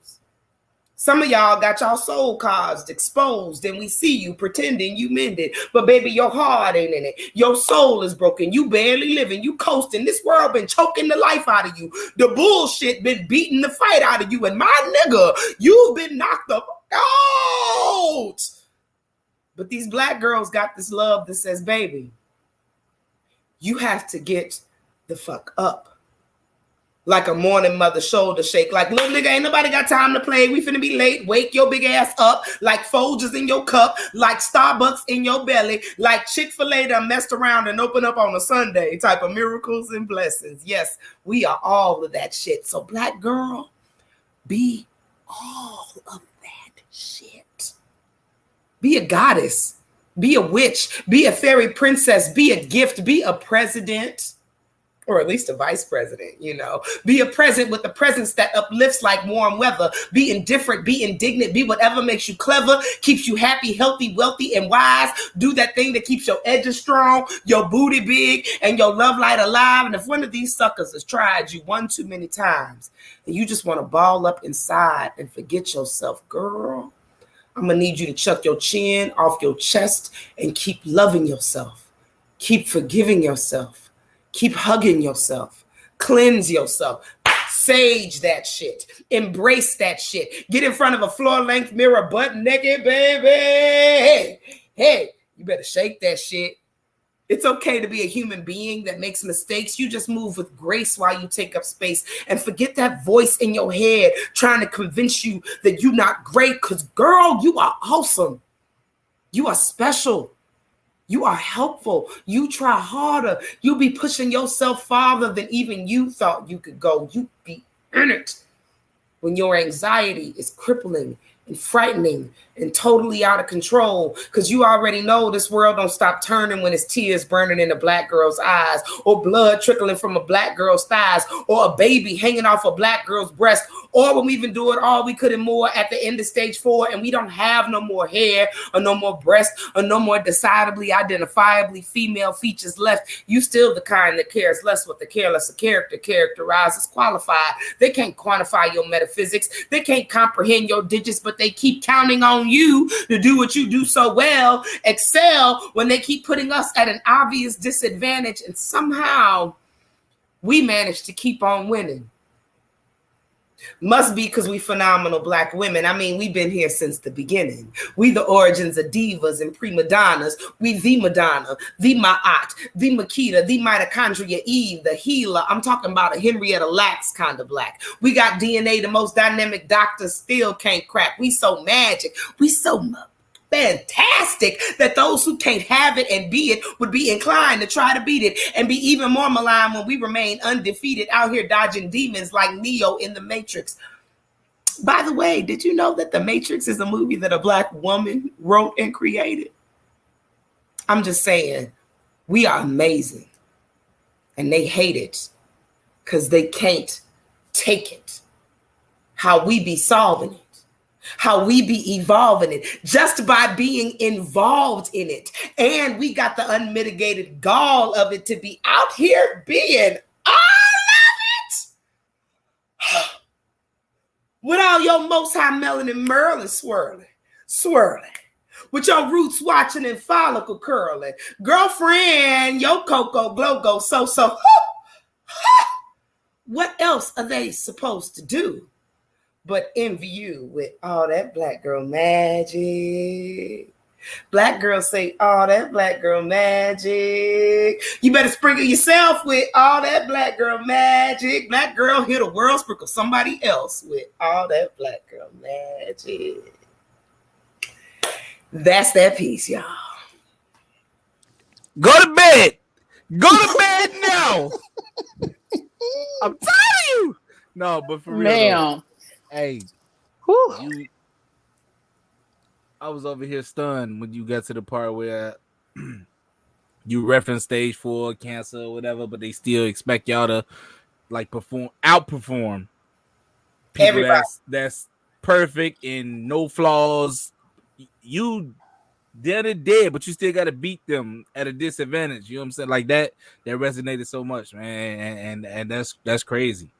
Some of y'all got y'all soul caused, exposed, and we see you pretending you mended. But baby, your heart ain't in it. Your soul is broken. You barely living. You coasting. This world been choking the life out of you. The bullshit been beating the fight out of you. And my nigga, you've been knocked up out. But these black girls got this love that says, baby, you have to get the fuck up. Like a morning mother shoulder shake. Like, little nigga, ain't nobody got time to play. We finna be late. Wake your big ass up. Like Folgers in your cup. Like Starbucks in your belly. Like Chick-fil-A that messed around and open up on a Sunday. Type of miracles and blessings. Yes, we are all of that shit. So black girl, be all of that shit. Be a goddess. Be a witch. Be a fairy princess. Be a gift. Be a president. Or at least a vice president, Be a president with a presence that uplifts like warm weather. Be indifferent, be indignant, be whatever makes you clever, keeps you happy, healthy, wealthy, and wise. Do that thing that keeps your edges strong, your booty big, and your love light alive. And if one of these suckers has tried you one too many times, and you just want to ball up inside and forget yourself, girl, I'm going to need you to chuck your chin off your chest and keep loving yourself. Keep forgiving yourself. Keep hugging yourself. Cleanse yourself. Sage that shit. Embrace that shit. Get in front of a floor-length mirror, butt naked, baby. Hey, you better shake that shit. It's okay to be a human being that makes mistakes. You just move with grace while you take up space and forget that voice in your head trying to convince you that you're not great. Because, girl, you are awesome. You are special. You are helpful. You try harder. You be pushing yourself farther than even you thought you could go. You be in it when your anxiety is crippling and frightening and totally out of control, because you already know this world don't stop turning when it's tears burning in a black girl's eyes, or blood trickling from a black girl's thighs, or a baby hanging off a black girl's breast, or when we've been doing all we could and more at the end of stage 4 and we don't have no more hair or no more breast or no more decidedly identifiably female features left. You still the kind that cares less what the careless character characterizes qualified. They can't quantify your metaphysics. They can't comprehend your digits, but they keep counting on you to do what you do so well, excel, when they keep putting us at an obvious disadvantage, and somehow we manage to keep on winning. Must be because we phenomenal black women. I mean, we've been here since the beginning. We the origins of divas and prima donnas. We the Madonna, the Ma'at, the Makita, the mitochondria Eve, the healer. I'm talking about a Henrietta Lacks kind of black. We got DNA the most dynamic doctors still can't crack. We so magic. We so fantastic that those who can't have it and be it would be inclined to try to beat it, and be even more malign when we remain undefeated out here dodging demons like Neo in The Matrix. By the way, did you know that The Matrix is a movie that a black woman wrote and created? I'm just saying, we are amazing, and they hate it because they can't take it. How we be solving it. How we be evolving it just by being involved in it. And we got the unmitigated gall of it to be out here being all of it. With all your most high melanin Merlin swirling. With your roots watching and follicle curling. Girlfriend, your cocoa glow go so. What else are they supposed to do but envy you with all that black girl magic? Black girls say all that black girl magic. You better sprinkle yourself with all that black girl magic. Black girl, hear the world, sprinkle somebody else with all that black girl magic. That's that piece, y'all. Go to bed. Go to bed now. I'm telling you. No, but for real, though, hey, I was over here stunned when you got to the part where you reference stage 4 cancer or whatever, but they still expect y'all to like outperform people that's perfect and no flaws. You dead, but you still got to beat them at a disadvantage. You know what I'm saying? Like that resonated so much, man, and that's crazy. You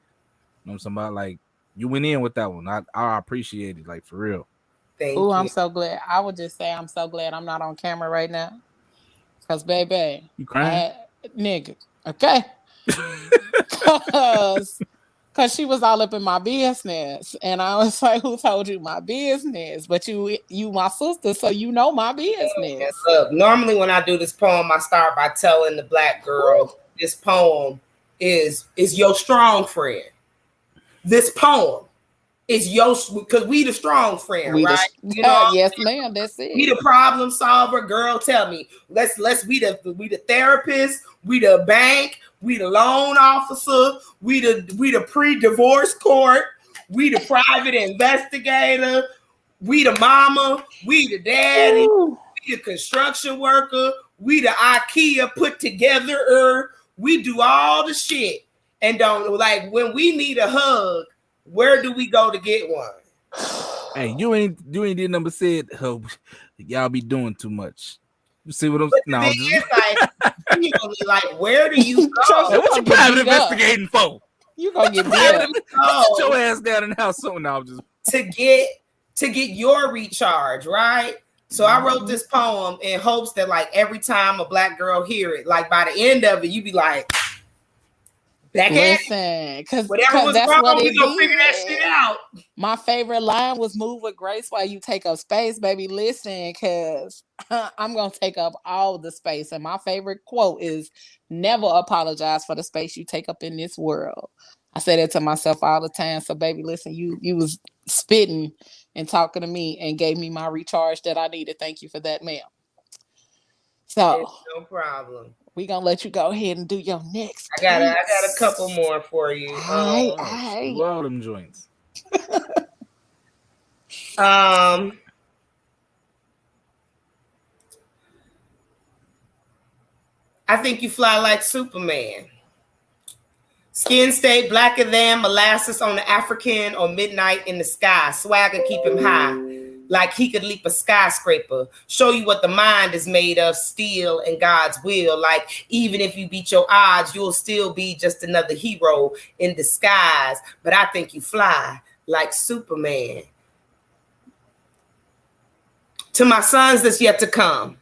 know what I'm saying? About like you went in with that one. I appreciate it, like for real. Oh, I'm so glad. I would just say I'm so glad I'm not on camera right now. Cause baby, you crying, nigga. Okay, cause she was all up in my business, and I was like, "Who told you my business?" But you my sister, so you know my business. Look, normally when I do this poem, I start by telling the black girl this poem is your strong friend. This poem is your, because we the strong friend, right? You know, yes, ma'am. That's it. We the problem solver, girl. Tell me, let's we the therapist, we the bank, we the loan officer, we the pre-divorce court, we the private investigator, we the mama, we the daddy, we the construction worker, we the IKEA put together. We do all the shit, and don't like when we need a hug. Where do we go to get one? Hey, you ain't did number said. Oh, y'all be doing too much. You see what I'm saying? No, like, where do you go? What you private investigating for? You gonna get beat. Sit your ass down in the house soon. Now, just to get your recharge, right? So I wrote this poem in hopes that, like, every time a black girl hear it, like by the end of it, you be like, Back at it. Listen, because Whatever was that's wrong, what we it gonna figure that shit did. out. My favorite line was "Move with grace while you take up space, baby." Listen, because I'm gonna take up all the space, and my favorite quote is, "Never apologize for the space you take up in this world." I say that to myself all the time. So, baby, listen, you was spitting and talking to me and gave me my recharge that I needed. Thank you for that, ma'am. So, It's no problem. we gonna let you go ahead and do your next. I got a couple more for you. Do all them joints. I think you fly like Superman. Skin stay blacker than molasses on the African or midnight in the sky. Swagger keep him high, like he could leap a skyscraper. Show you what the mind is made of, steel and God's will. Like even if you beat your odds, you'll still be just another hero in disguise. But I think you fly like Superman. To my sons that's yet to come.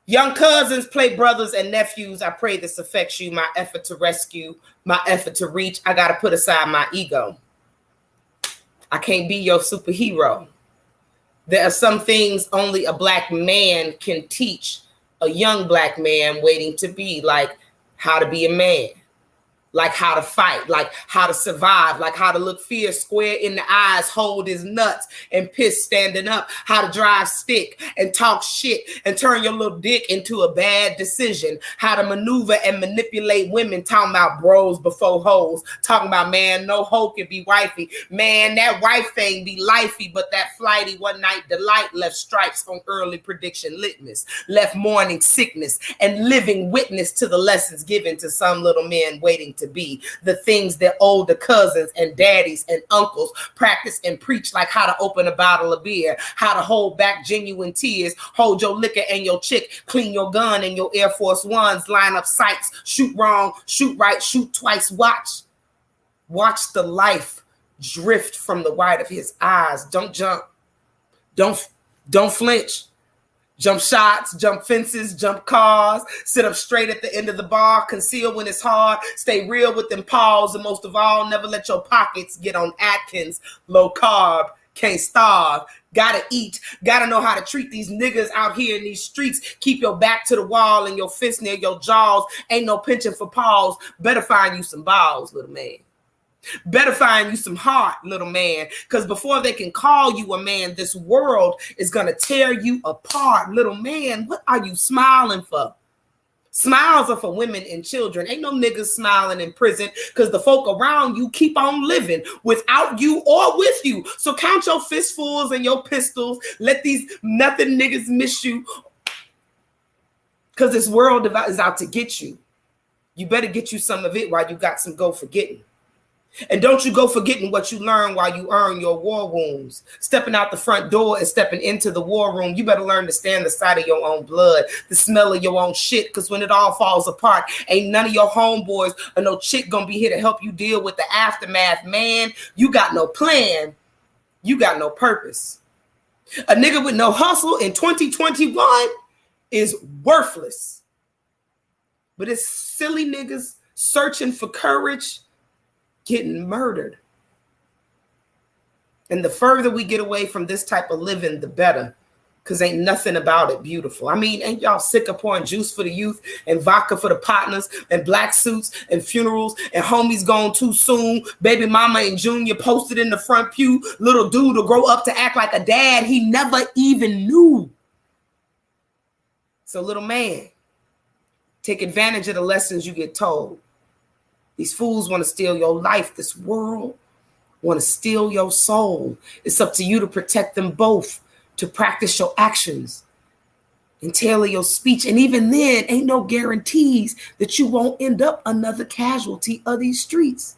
Young cousins play brothers and nephews. I pray this affects you. My effort to rescue, my effort to reach. I got to put aside my ego. I can't be your superhero. There are some things only a black man can teach a young black man waiting to be, like how to be a man, like how to fight, like how to survive, like how to look fear square in the eyes, hold his nuts and piss standing up, how to drive stick and talk shit and turn your little dick into a bad decision, how to maneuver and manipulate women, talking about bros before hoes, talking about man, no hoe can be wifey. Man, that wife thing be lifey, but that flighty one night delight left stripes on early prediction litmus, left morning sickness and living witness to the lessons given to some little men waiting to be the things that older cousins and daddies and uncles practice and preach, like how to open a bottle of beer, how to hold back genuine tears, hold your liquor and your chick, clean your gun and your Air Force Ones, line up sights, shoot wrong, shoot right, shoot twice, watch the life drift from the white of his eyes. Don't jump, don't flinch. Jump shots, jump fences, jump cars, sit up straight at the end of the bar, conceal when it's hard, stay real with them paws, and most of all, never let your pockets get on Atkins, low carb, can't starve, gotta eat, gotta know how to treat these niggas out here in these streets, keep your back to the wall and your fist near your jaws, ain't no pinching for paws, better find you some balls, little man. Better find you some heart, little man, because before they can call you a man, this world is going to tear you apart. Little man, what are you smiling for? Smiles are for women and children. Ain't no niggas smiling in prison because the folk around you keep on living without you or with you. So count your fistfuls and your pistols. Let these nothing niggas miss you, because this world is out to get you. You better get you some of it while you got some go forgetting. And don't you go forgetting what you learn while you earn your war wounds. Stepping out the front door and stepping into the war room, you better learn to stand the sight of your own blood, the smell of your own shit, because when it all falls apart, ain't none of your homeboys or no chick gonna be here to help you deal with the aftermath. Man, you got no plan. You got no purpose. A nigga with no hustle in 2021 is worthless. But it's silly niggas searching for courage getting murdered. And the further we get away from this type of living, the better, because ain't nothing about it beautiful. I mean, ain't y'all sick of pouring juice for the youth and vodka for the partners and black suits and funerals and homies gone too soon, baby mama and junior posted in the front pew, little dude will grow up to act like a dad he never even knew. So little man, take advantage of the lessons you get told. These fools want to steal your life. This world want to steal your soul. It's up to you to protect them both, to practice your actions and tailor your speech. And even then, ain't no guarantees that you won't end up another casualty of these streets,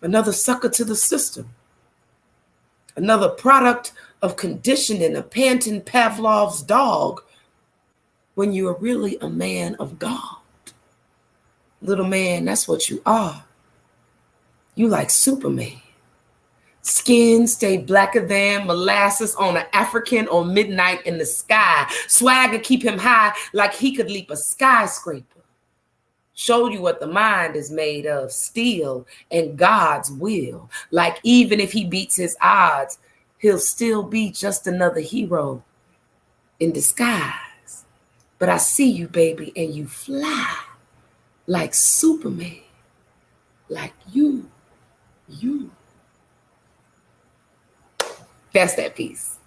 another sucker to the system, another product of conditioning, a panting Pavlov's dog, when you are really a man of God. Little man, that's what you are. You like Superman. Skin stay blacker than molasses on an African or midnight in the sky. Swagger keep him high like he could leap a skyscraper. Showed you what the mind is made of, steel and God's will. Like even if he beats his odds, he'll still be just another hero in disguise. But I see you, baby, and you fly like Superman. Like you. That's that piece.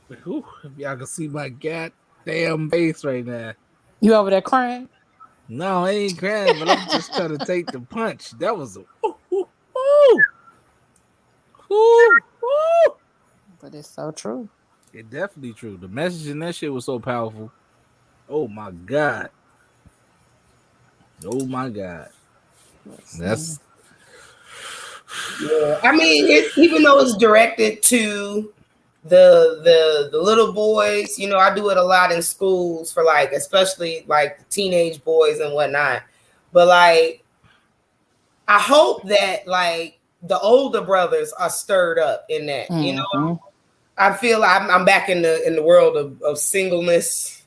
Whew, if y'all can see my goddamn face right now. You over there crying? No, I ain't crying, but I'm just trying to take the punch. That was a ooh. But it's so true. It definitely true. The message in that shit was so powerful. Oh my God. Oh my God. That's yeah. I mean, even though it's directed to the little boys, you know, I do it a lot in schools for like, especially like teenage boys and whatnot. But like, I hope that like the older brothers are stirred up in that. Mm-hmm. You know, I feel I'm back in the world of singleness.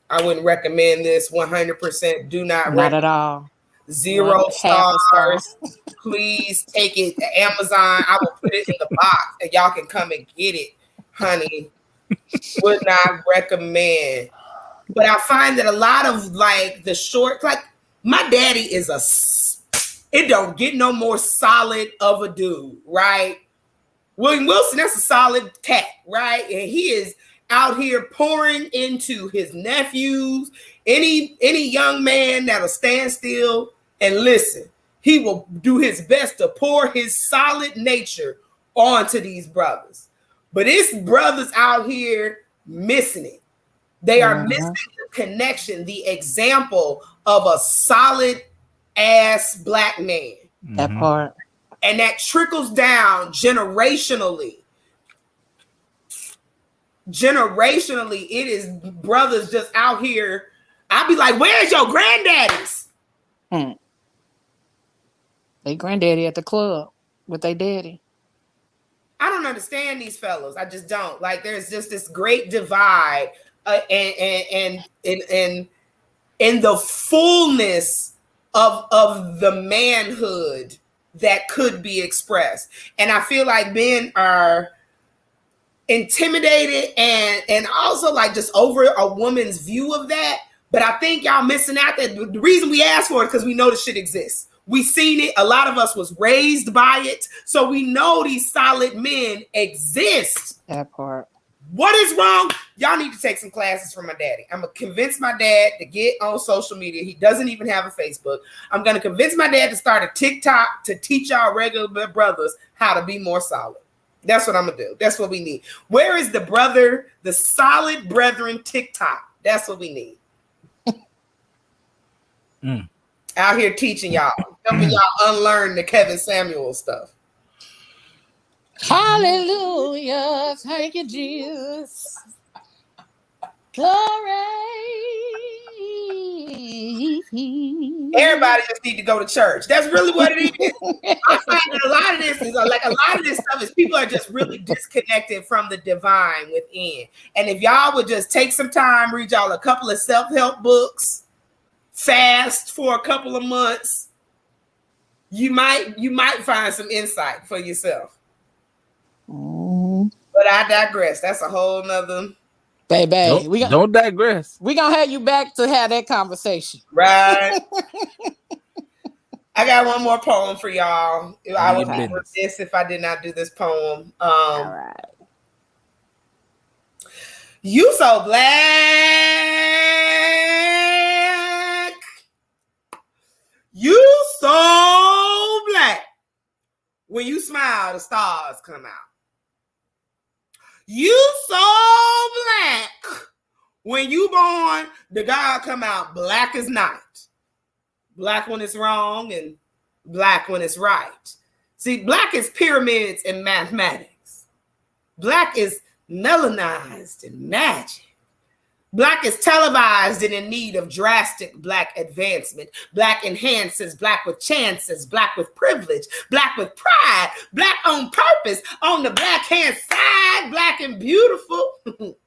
I wouldn't recommend this 100%. Do not at all. 0 stars. Please take it to Amazon. I will put it in the box and y'all can come and get it, honey. Would not recommend. But I find that a lot of like the short, like my daddy is it don't get no more solid of a dude, right? William Wilson, that's a solid cat, right? And he is out here pouring into his nephews, any young man that'll stand still and listen. He will do his best to pour his solid nature onto these brothers. But it's brothers out here missing it. They are missing the connection, the example of a solid ass black man. That part. And that trickles down generationally. Generationally, it is brothers just out here. I'll be like, where's your granddaddies? They granddaddy at the club with their daddy. I don't understand these fellows. I just don't. Like, there's just this great divide and in the fullness of the manhood that could be expressed. And I feel like men are intimidated and also like just over a woman's view of that. But I think y'all missing out that the reason we ask for it because we know the shit exists. We seen it. A lot of us was raised by it. So we know these solid men exist. That part. What is wrong? Y'all need to take some classes from my daddy. I'm going to convince my dad to get on social media. He doesn't even have a Facebook. I'm going to convince my dad to start a TikTok to teach y'all regular brothers how to be more solid. That's what I'm going to do. That's what we need. Where is the solid brethren TikTok? That's what we need. Out here teaching y'all. Helping y'all unlearn the Kevin Samuel stuff. Hallelujah. Thank you, Jesus. Glory. Everybody just need to go to church. That's really what it is. I find that a lot of this stuff is people are just really disconnected from the divine within. And if y'all would just take some time, read y'all a couple of self-help books, fast for a couple of months, you might find some insight for yourself. But I digress. That's a whole nother. Baby, don't digress. We're going to have you back to have that conversation. Right. I got one more poem for y'all. I would be remiss if I did not do this poem. All right. You so black. You so black. When you smile, the stars come out. You so black. When you born, the God come out black as night. Black when it's wrong and black when it's right. See, black is pyramids in mathematics. Black is melanized in magic. Black is televised and in need of drastic black advancement. Black enhances, black with chances, black with privilege, black with pride, black on purpose, on the black hand side, black and beautiful.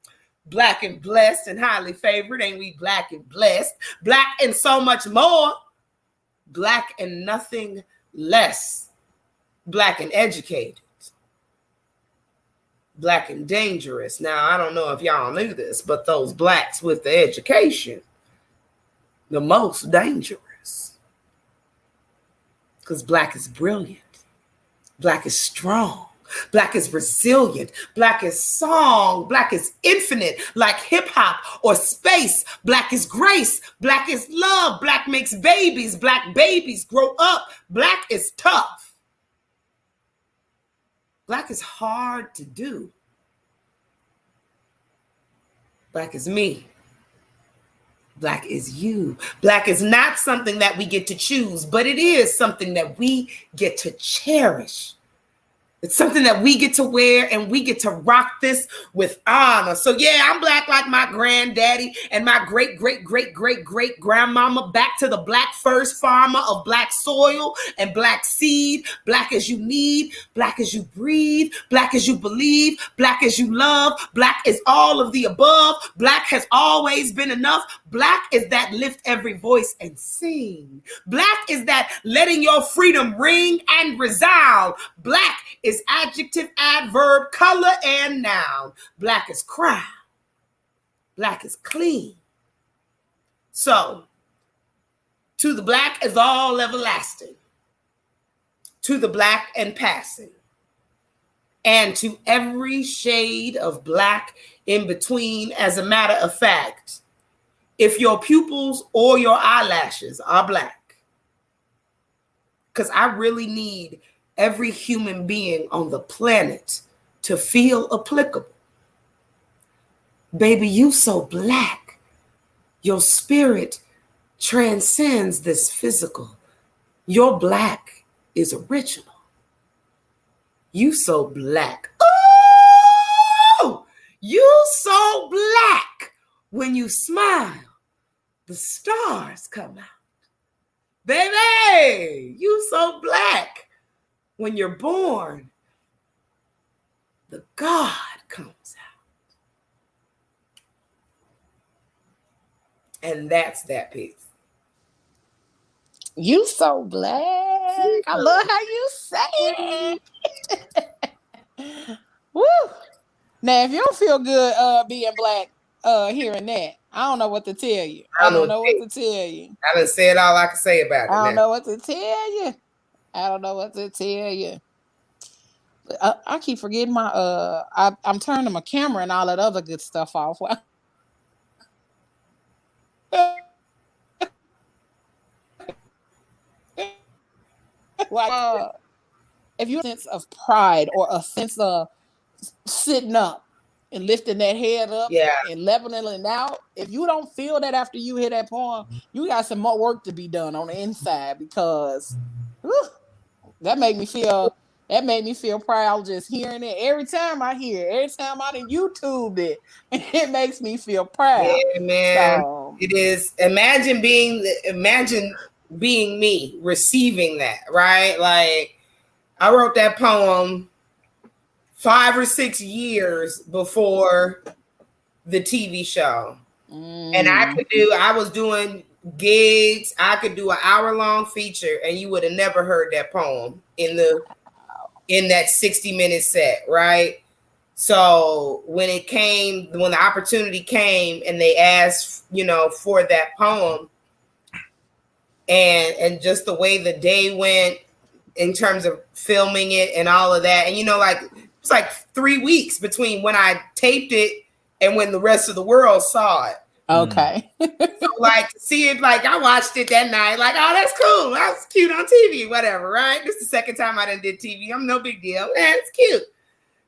Black and blessed and highly favored. Ain't we black and blessed? Black and so much more. Black and nothing less. Black and educated. Black and dangerous. Now, I don't know if y'all knew this, but those blacks with the education, the most dangerous. Because black is brilliant. Black is strong. Black is resilient. Black is song. Black is infinite, like hip hop or space. Black is grace. Black is love. Black makes babies. Black babies grow up. Black is tough. Black is hard to do. Black is me. Black is you. Black is not something that we get to choose, but it is something that we get to cherish. It's something that we get to wear, and we get to rock this with honor. So yeah, I'm black like my granddaddy and my great, great, great, great, great grandmama. Back to the black first farmer of black soil and black seed. Black as you need, black as you breathe, black as you believe, black as you love. Black is all of the above. Black has always been enough. Black is that lift every voice and sing. Black is that letting your freedom ring and resound. Black is adjective, adverb, color, and noun. Black is crown. Black is clean. So, to the black is all everlasting. To the black and passing. And to every shade of black in between. As a matter of fact, if your pupils or your eyelashes are black, because I really need every human being on the planet to feel applicable. Baby, you so black. Your spirit transcends this physical. Your black is original. You so black. Oh, you so black. When you smile, the stars come out. Baby, you so black. When you're born, the God comes out. And that's that piece. You so black. I love how you say it. Woo. Now, if you don't feel good being black, hearing that, I don't know what to tell you. I don't know what to tell you. I done said all I can say about it. I don't know what to tell you. I don't know what to tell you. I keep forgetting my I'm turning my camera and all that other good stuff off. If you have a sense of pride or a sense of sitting up and lifting that head up and leveling it out, if you don't feel that after you hear that poem, you got some more work to be done on the inside, because that made me feel proud just hearing it. Every time I hear it, every time I done YouTubed it, it makes me feel proud. Yeah, man. So, it is. Imagine being me receiving that, right? Like, I wrote that poem 5 or 6 years before the TV show. And I was doing gigs. I could do an hour-long feature, and you would have never heard that poem in that 60-minute set, right? So when the opportunity came and they asked, for that poem, and just the way the day went in terms of filming it and all of that, and it's like 3 weeks between when I taped it and when the rest of the world saw it. Okay. So see it, I watched it that night, oh, that's cool. That was cute on TV, whatever, right? This is the second time I done did TV. I'm no big deal. Man, it's cute.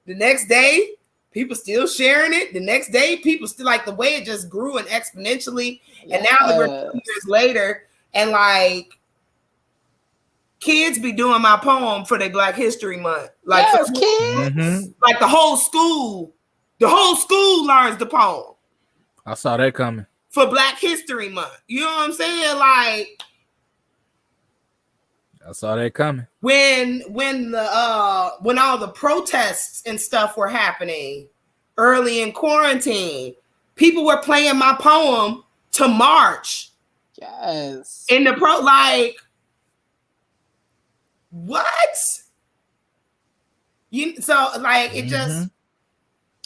The next day, people still sharing it. The next day, people still the way it just grew and exponentially. Yes. And now that we're 2 years later, and kids be doing my poem for their Black History Month. Yes, kids. Mm-hmm. The whole school learns the poem. I saw that coming. For Black History Month. You know what I'm saying? I saw that coming. When all the protests and stuff were happening early in quarantine, people were playing my poem to march. Yes. In the like, what? So like it just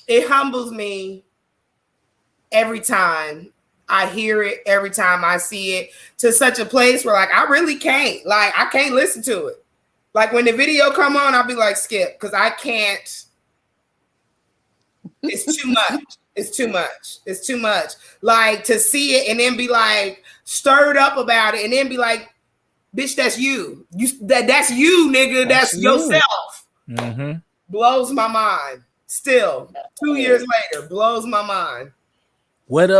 it humbles me every time I hear it, every time I see it, to such a place where like I really can't. Like I can't listen to it. Like when the video come on, I'll be like, skip, because I can't. It's too much. It's too much. It's too much. Like to see it and then be like stirred up about it and then be like, bitch, that's you. That's you, nigga. That's yourself. Blows my mind. Still, 2 years later, blows my mind. What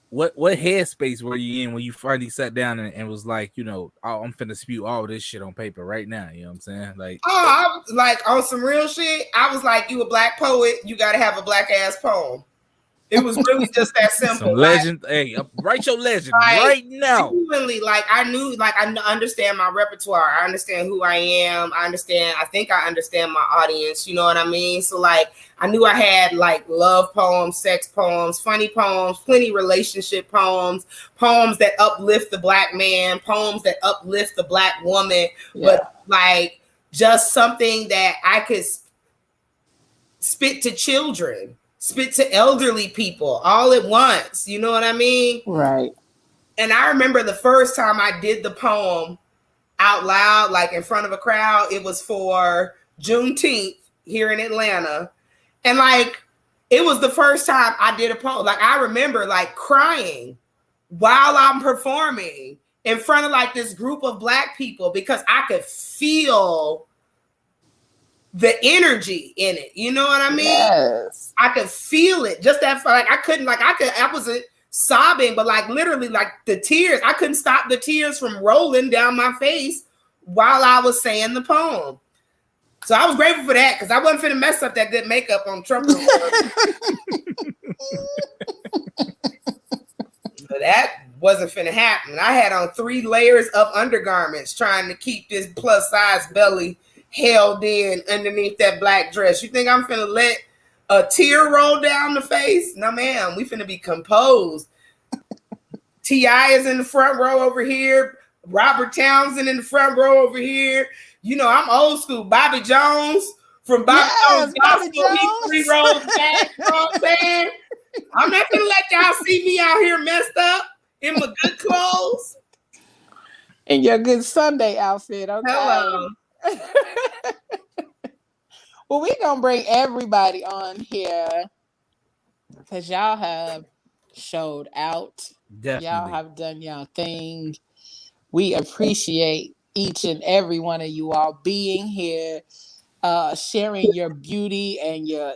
what headspace were you in when you finally sat down and was like, you know, oh, I'm finna spew all this shit on paper right now? You know what I'm saying? Like, I was like on some real shit. I was like, you a black poet, you got to have a black ass poem. It was really just that simple. Some legend. Like, hey, write your legend right now. Genuinely, like I knew, like I understand my repertoire. I understand who I am. I think I understand my audience. You know what I mean? So like I knew I had like love poems, sex poems, funny poems, plenty relationship poems, poems that uplift the black man, poems that uplift the black woman, but like just something that I could spit to children, spit to elderly people all at once. You know what I mean? Right. And I remember the first time I did the poem out loud, like in front of a crowd, it was for Juneteenth here in Atlanta. And like, it was the first time I did a poem. Like I remember like crying while I'm performing in front of like this group of black people because I could feel the energy in it. You know what I mean? Yes. I could feel it. Just that, like, I wasn't sobbing, but like literally like the tears, I couldn't stop the tears from rolling down my face while I was saying the poem. So I was grateful for that because I wasn't finna mess up that good makeup on Trump. So that wasn't finna happen. I had on 3 layers of undergarments trying to keep this plus size belly held in underneath that black dress. You think I'm finna let a tear roll down the face? No, ma'am. We finna be composed. T.I. is in the front row over here. Robert Townsend in the front row over here. You know, I'm old school. Bobby Jones from Bobby Jones Gospel. He 3 rows back. You know what I'm saying? I'm not gonna let y'all see me out here messed up in my good clothes. In your good Sunday outfit, okay? Hello. Well, we're gonna bring everybody on here because y'all have showed out. Definitely. Y'all have done y'all thing. We appreciate each and every one of you all being here, sharing your beauty and your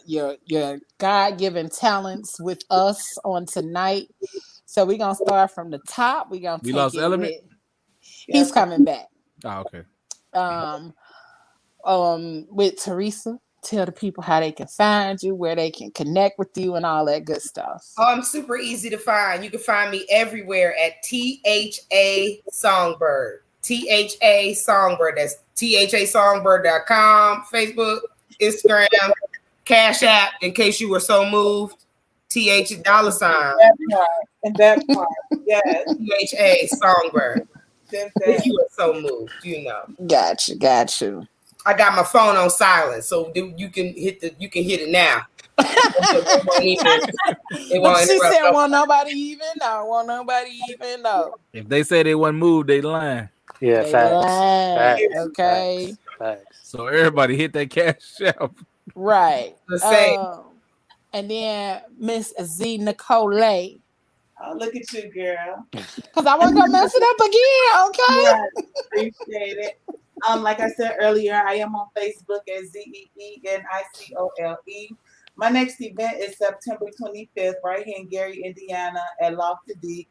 God-given talents with us on tonight. So we're gonna start from the top. We're gonna take lost it Element? He's coming back. Oh, okay. With Teresa, tell the people how they can find you, where they can connect with you, and all that good stuff. Oh, I'm super easy to find. You can find me everywhere at THA Songbird. THA Songbird. That's THASongbird.com, Facebook, Instagram, Cash App, in case you were so moved. TH $. And that part. Yes. THA Songbird. If you were so moved, you know. Got you. I got my phone on silent, so you can hit it now. But she said, "Won't nobody even know." If they say they wasn't moved, they lying. Yeah, facts. Okay. Facts. So everybody hit that cash out. Right. The same. And then Miss Z Nicole. Oh, look at you, girl. Because I wasn't gonna mess it up again, okay? Yes, appreciate it. Like I said earlier, I am on Facebook at ZeeNicole. My next event is September 25th, right here in Gary, Indiana, at Lofty Deep.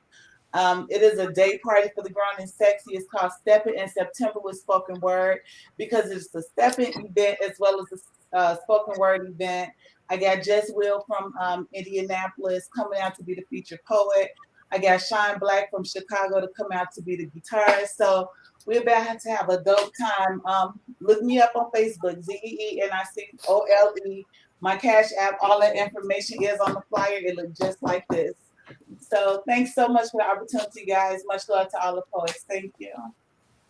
It is a day party for the grown and sexy. It's called Steppin' in September with Spoken Word because it's the Steppin' event as well as the Spoken Word event. I got Jess Will from Indianapolis coming out to be the featured poet. I got Shine Black from Chicago to come out to be the guitarist. So we're about to have a dope time. Look me up on Facebook, ZeeNicole My Cash App, all that information is on the flyer. It looks just like this. So thanks so much for the opportunity, guys. Much love to all the poets. Thank you.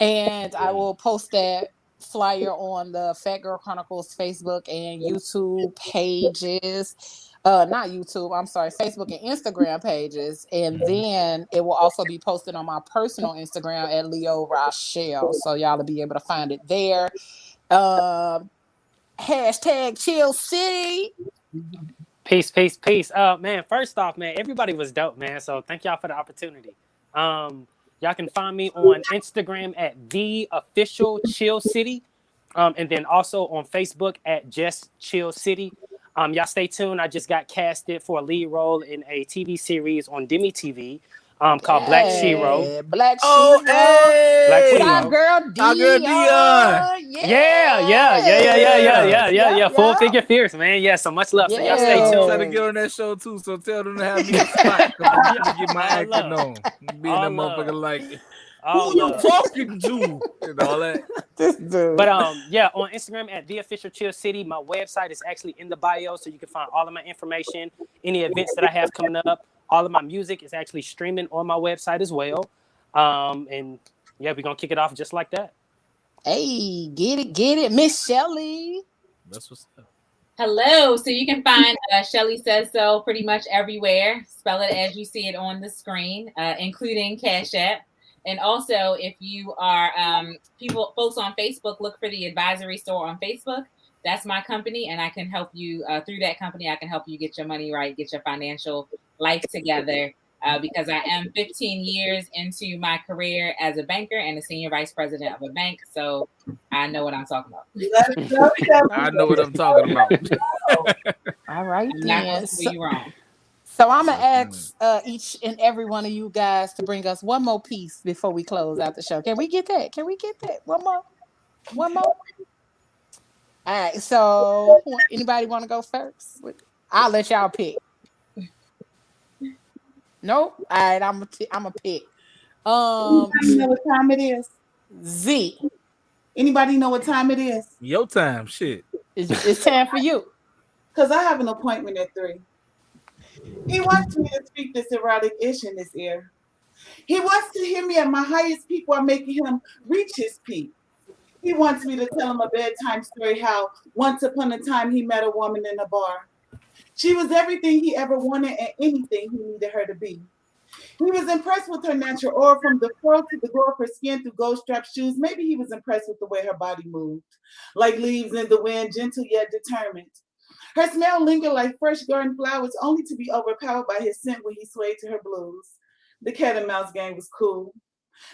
And I will post that flyer on the Phat Girl Chronicles Facebook and YouTube pages. Not YouTube, I'm sorry, Facebook and Instagram pages. And then it will also be posted on my personal Instagram at Leo Rochelle. So y'all will be able to find it there. Hashtag Chill City. Peace. Man, first off, man, everybody was dope, man. So thank y'all for the opportunity. Y'all can find me on Instagram at The Official Chill City. And then also on Facebook at Just Chill City. Y'all stay tuned. I just got casted for a lead role in a TV series on Demi TV called Black Shiro. Black Oh, Shiro. hey! Black With Shiro. our girl Dion. Yeah. Full figure fierce, man. Yeah, so much love. So y'all stay I'm tuned. trying to get on that show too, so tell them to have me a spot. I'm gonna get my All acting love. on. Be in that motherfucker like, All who you love. talking to? And all that. This dude. But yeah, on Instagram at The Official Chill City. My website is actually in the bio, so you can find all of my information, any events that I have coming up. All of my music is actually streaming on my website as well. And yeah, we're gonna kick it off just like that. Hey, get it, Miss Shelly. That's what's up. Hello. So you can find Shelly Says So pretty much everywhere. Spell it as you see it on the screen, including Cash App. And also, if you are folks on Facebook, look for the Advisory Store on Facebook. That's my company, and I can help you through that company. I can help you get your money right, get your financial life together. Because I am 15 years into my career as a banker and a senior vice president of a bank. So I know what I'm talking about. I know what I'm talking about. All right, I'm not going to do you wrong. So I'm going to ask each and every one of you guys to bring us one more piece before we close out the show. Can we get that? One more? All right. So anybody want to go first? I'll let y'all pick. Nope. All right. I'm a pick. Anybody know what time it is? Z. Anybody know what time it is? Your time, shit. It's time for you. Because I have an appointment at 3. He wants me to speak this erotic ish in his ear. He wants to hear me at my highest peak while making him reach his peak. He wants me to tell him a bedtime story how once upon a time he met a woman in a bar. She was everything he ever wanted and anything he needed her to be. He was impressed with her natural aura, from the fur to the glow of her skin through gold-strapped shoes. Maybe he was impressed with the way her body moved, like leaves in the wind, gentle yet determined. Her smell lingered like fresh garden flowers, only to be overpowered by his scent when he swayed to her blues. The cat and mouse game was cool.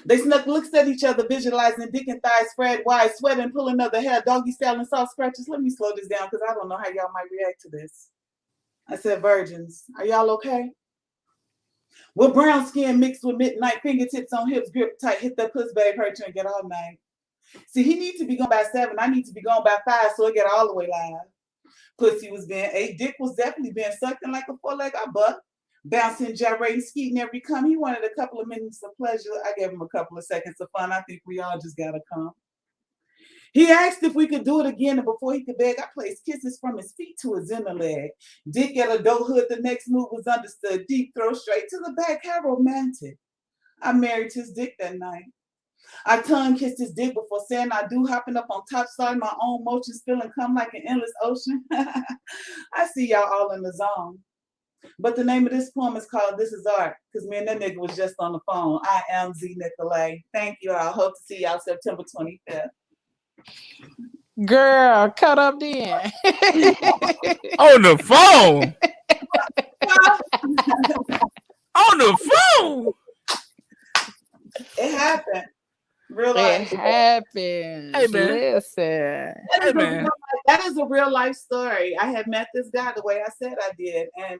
They snuck looks at each other, visualizing dick and thighs spread wide, sweating, pulling of the hair, doggy style and soft scratches. Let me slow this down because I don't know how y'all might react to this. I said, virgins, are y'all okay? With brown skin mixed with midnight, fingertips on hips, grip tight, hit that puss babe, hurt you and get all night. See, he needs to be gone by 7. I need to be gone by 5, so it get all the way live. Pussy was being ate. Dick was definitely being sucked in like a 4-leg buck. Bouncing, gyrating, skeeting every come. He wanted a couple of minutes of pleasure. I gave him a couple of seconds of fun. I think we all just gotta come. He asked if we could do it again, and before he could beg, I placed kisses from his feet to his inner leg. Dick at a dough hood, the next move was understood. Deep throw straight to the back, how romantic. I married his dick that night. I tongue kissed his dick before saying I do, hopping up on top, starting my own motion, spilling cum like an endless ocean. I see y'all all in the zone. But the name of this poem is called This Is Art, because me and that nigga was just on the phone. I am Z Nicolay. Thank you all. Hope to see y'all September 25th. Girl, cut up then. On the phone. On the phone. It happened. Real life. It happened. Hey, man. Listen. Hey, man. That is a real life story. I had met this guy the way I said I did. And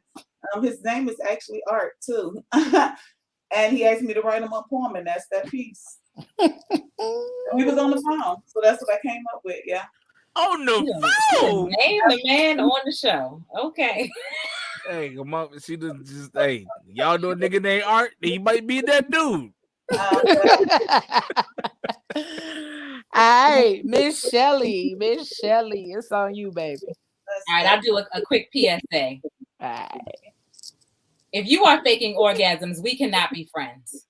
his name is actually Art, too. And he asked me to write him a poem, and that's that piece. We was on the phone. So that's what I came up with, yeah. On the phone. Name the man on the show. Okay. Hey, come on. She just hey, y'all know a nigga named Art? He might be that dude. All right, Miss Shelly, it's on you, baby. Let's All right, I'll do a quick PSA. Right. If you are faking orgasms, we cannot be friends.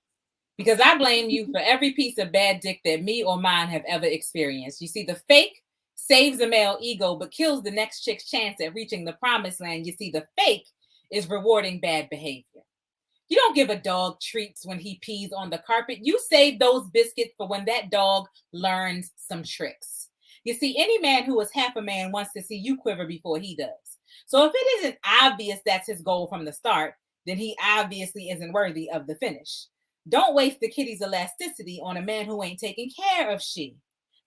Because I blame you for every piece of bad dick that me or mine have ever experienced. You see, the fake saves the male ego, but kills the next chick's chance at reaching the promised land. You see, the fake is rewarding bad behavior. You don't give a dog treats when he pees on the carpet. You save those biscuits for when that dog learns some tricks. You see, any man who is half a man wants to see you quiver before he does. So if it isn't obvious that's his goal from the start, then he obviously isn't worthy of the finish. Don't waste the kitty's elasticity on a man who ain't taking care of she.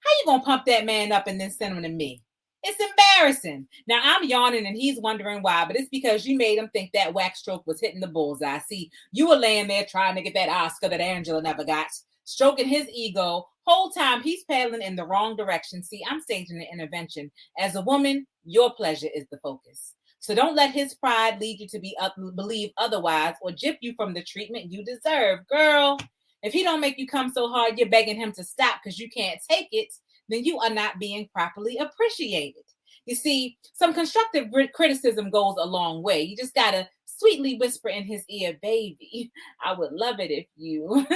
How you gonna pump that man up and then send him to me? It's embarrassing. Now I'm yawning and he's wondering why, but it's because you made him think that wax stroke was hitting the bullseye. See, you were laying there trying to get that Oscar that Angela never got, stroking his ego. Whole time he's paddling in the wrong direction. See, I'm staging the intervention. As a woman, your pleasure is the focus. So don't let his pride lead you to believe otherwise or gyp you from the treatment you deserve. Girl, if he don't make you come so hard, you're begging him to stop because you can't take it, then you are not being properly appreciated. You see, some constructive criticism goes a long way. You just got to sweetly whisper in his ear, baby, I would love it if you,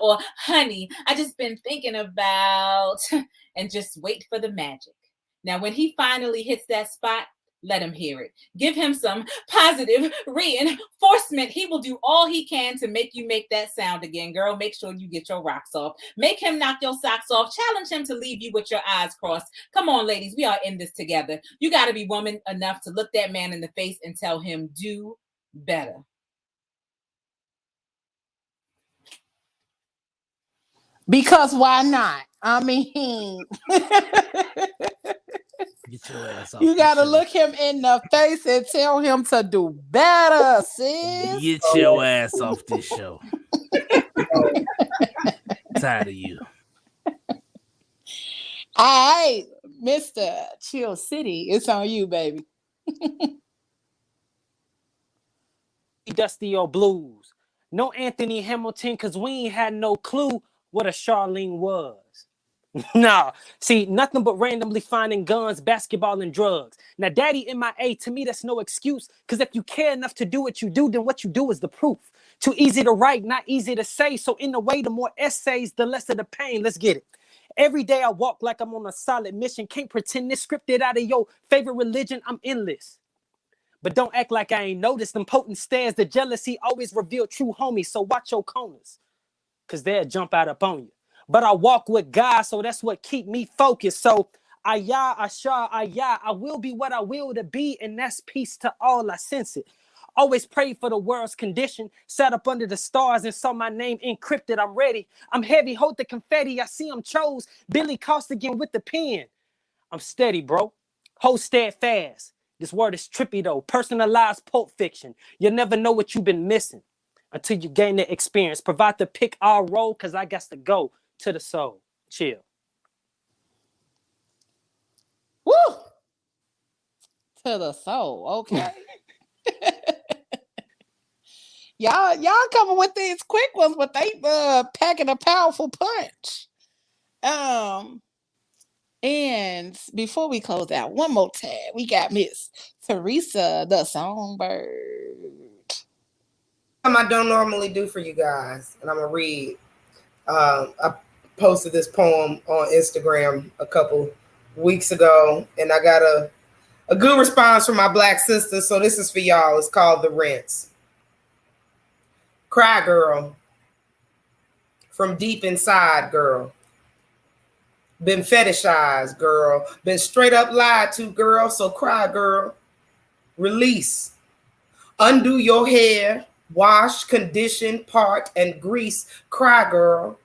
or honey, I just been thinking about, and just wait for the magic. Now, when he finally hits that spot, let him hear it. Give him some positive reinforcement. He will do all he can to make you make that sound again. Girl, make sure you get your rocks off. Make him knock your socks off. Challenge him to leave you with your eyes crossed. Come on, ladies. We are in this together. You got to be woman enough to look that man in the face and tell him, do better. Because why not? I mean, Get your ass off. You gotta look him in the face and tell him to do better, sis. Get your ass off this show. Tired of you. All right, Mr. Chill City, it's on you, baby. Dusty or blues. No Anthony Hamilton, because we ain't had no clue what a Charlene was. Nah, see, nothing but randomly finding guns, basketball, and drugs. Now, daddy MIA, to me, that's no excuse, because if you care enough to do what you do, then what you do is the proof. Too easy to write, not easy to say, so in a way, the more essays, the less of the pain. Let's get it. Every day I walk like I'm on a solid mission. Can't pretend this scripted out of your favorite religion. I'm endless. But don't act like I ain't noticed them potent stares. The jealousy always reveal true homies, so watch your corners, because they'll jump out up on you. But I walk with God, so that's what keep me focused. So, ayah, ashar, ayah, I will be what I will to be, and that's peace to all. I sense it. Always prayed for the world's condition. Sat up under the stars and saw my name encrypted. I'm ready. I'm heavy. Hold the confetti. I see him chose. Billy Costigan with the pen. I'm steady, bro. Hold steadfast. This word is trippy, though. Personalized Pulp Fiction. You'll never know what you've been missing until you gain the experience. Provide the pick our role, because I got to go to the soul. Chill. Woo! To the soul, okay. y'all coming with these quick ones, but they packing a powerful punch. And before we close out, one more tab. We got Miss Teresa the Songbird. I don't normally do for you guys, and I'm gonna read. I posted this poem on Instagram a couple weeks ago, and I got a good response from my Black sister. So this is for y'all. It's called The Rinse. Cry, girl. From deep inside, girl. Been fetishized, girl. Been straight up lied to, girl. So cry, girl. Release. Undo your hair. Wash, condition, part, and grease. Cry, girl.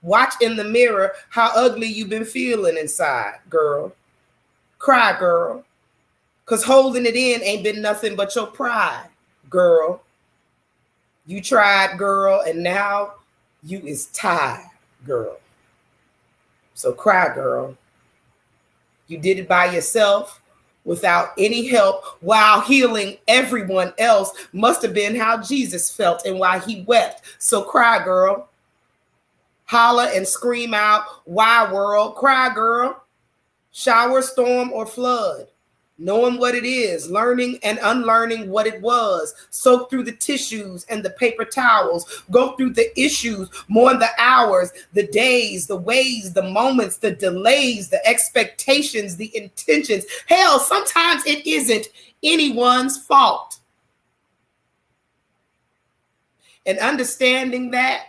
Watch in the mirror how ugly you've been feeling inside, girl. Cry, girl. Because holding it in ain't been nothing but your pride, girl. You tried, girl, and now you is tired, girl. So cry, girl. You did it by yourself without any help while healing everyone else. Must have been how Jesus felt and why he wept. So cry, girl. Holler and scream out, why, world? Cry, girl. Shower, storm, or flood. knowing what it is, learning and unlearning what it was, soak through the tissues and the paper towels, go through the issues, mourn the hours, the days, the ways, the moments, the delays, the expectations, the intentions. Hell, sometimes it isn't anyone's fault. And understanding that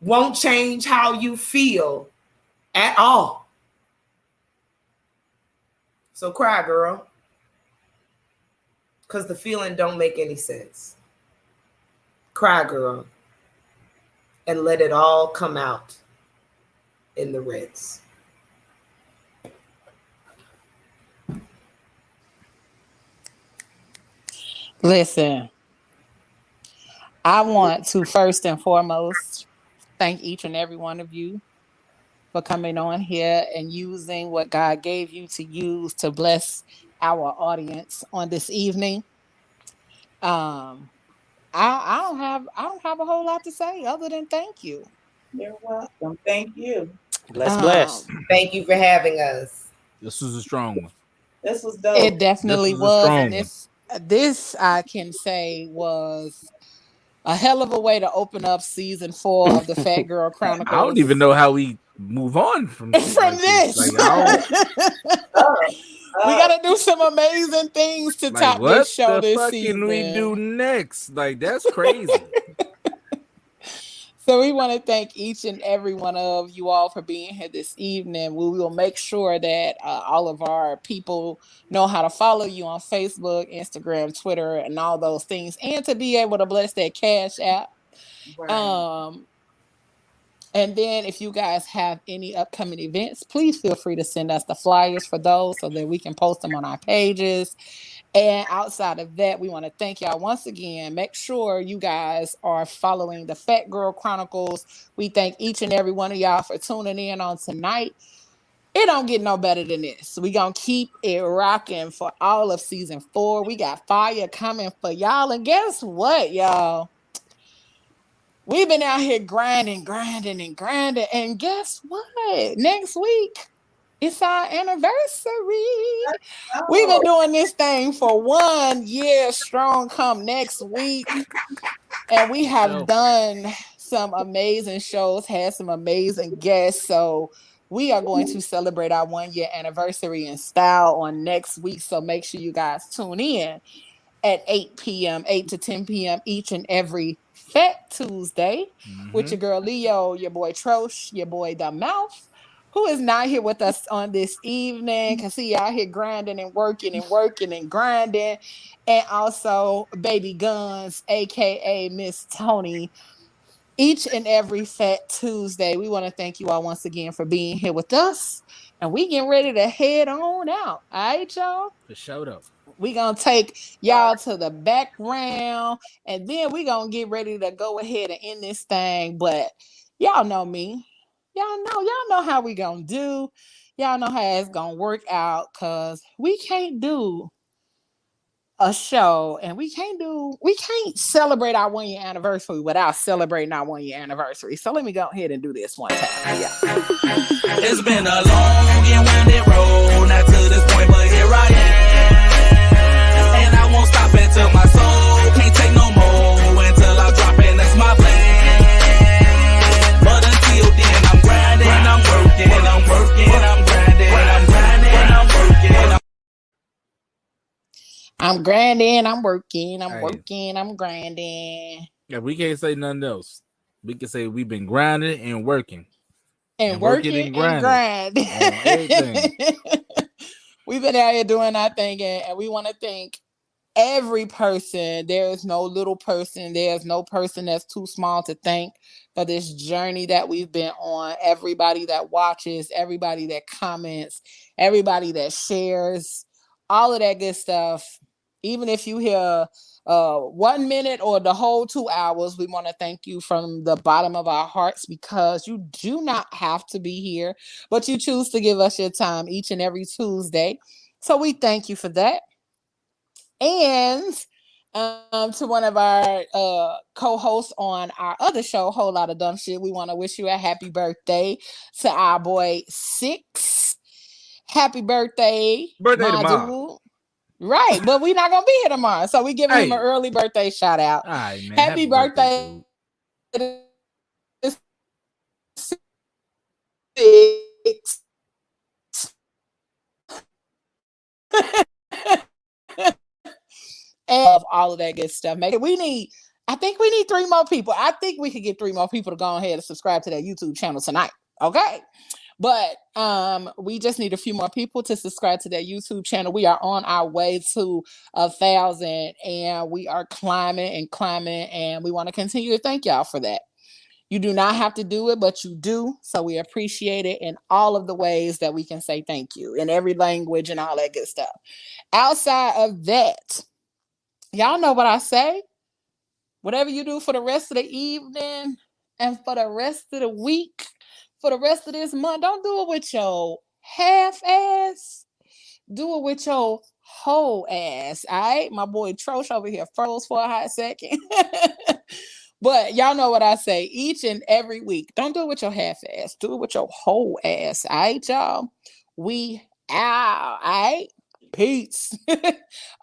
won't change how you feel at all. So cry, girl. Because the feeling don't make any sense. Cry, girl. And let it all come out in the reds. Listen, I want to first and foremost thank each and every one of you for coming on here and using what God gave you to use to bless our audience on this evening. I don't have a whole lot to say other than thank you. You're welcome. Thank you. Bless. Thank you for having us. This was a strong one. This was dope. It definitely This was a was, strong and one. this I can say was a hell of a way to open up season 4 of the Phat Girl Chronicles. I don't even know how we move on from shit from like this. Like, we gotta do some amazing things to like, top what this show the this fuck season. can we do next? Like, that's crazy. So we want to thank each and every one of you all for being here this evening. We will make sure that all of our people know how to follow you on Facebook, Instagram, Twitter, and all those things, and to be able to bless that Cash App. Right. And then if you guys have any upcoming events, please feel free to send us the flyers for those so that we can post them on our pages. And outside of that, we want to thank y'all once again. Make sure you guys are following the Phat Girl Chronicles. We thank each and every one of y'all for tuning in on tonight. It don't get no better than this. We gonna keep it rocking for all of season 4. We got fire coming for y'all. And guess what, y'all? We've been out here grinding. And guess what? Next week, it's our anniversary. We've been doing this thing for 1 year strong come next week. And we have done some amazing shows, had some amazing guests. So we are going to celebrate our 1 year anniversary in style on next week. So make sure you guys tune in at 8 p.m., 8 to 10 p.m. each and every Fat Tuesday with your girl Leo, your boy Trosh, your boy The Mouth, who is not here with us on this evening because he out here grinding and working and grinding. And also Baby Guns, aka Miss Tony. Each and every Fat Tuesday, we want to thank you all once again for being here with us. And we getting ready to head on out. All right, y'all? For sure, though. We gonna take y'all to the background, and then we gonna get ready to go ahead and end this thing. But y'all know me. Y'all know how we gonna do. Y'all know how it's gonna work out, cause we can't do a show and we can't celebrate our 1 year anniversary without celebrating our 1 year anniversary. So let me go ahead and do this one time. Yeah. It's been a long and winding road, not to this point, but here I am. And I won't stop until my soul can't take no more, until I drop it, that's my plan. But until then, I'm grinding, I'm working, I'm grinding, I'm grinding, I'm working. I'm grinding, I'm working, I'm grinding. Yeah, we can't say nothing else. We can say we've been grinding and working. And working and grinding. We've been out here doing our thing, and we want to thank every person. There is no little person. There's no person that's too small to thank for this journey that we've been on. Everybody that watches, everybody that comments, everybody that shares, all of that good stuff. Even if you hear 1 minute or the whole 2 hours, we want to thank you from the bottom of our hearts, because you do not have to be here, but you choose to give us your time each and every Tuesday. So we thank you for that. And to one of our co-hosts on our other show, Whole Lot of Dumb Shit, we want to wish you a happy birthday to our boy Six. happy birthday, my tomorrow. dude. Right, but we're not gonna be here tomorrow, so we giving him an early birthday shout out. All right, man. Happy birthday. Of all of that good stuff. I think we need 3 more people. I think we could get 3 more people to go ahead and subscribe to that YouTube channel tonight. Okay. But we just need a few more people to subscribe to that YouTube channel. We are on our way to 1,000 and we are climbing, and we want to continue to thank y'all for that. You do not have to do it, but you do. So we appreciate it in all of the ways that we can say thank you in every language and all that good stuff. Outside of that, y'all know what I say. Whatever you do for the rest of the evening and for the rest of the week, for the rest of this month, don't do it with your half ass. Do it with your whole ass. All right? My boy Trosh over here froze for a hot second. But y'all know what I say. Each and every week, don't do it with your half ass. Do it with your whole ass. All right, y'all? We out. All right? Peace.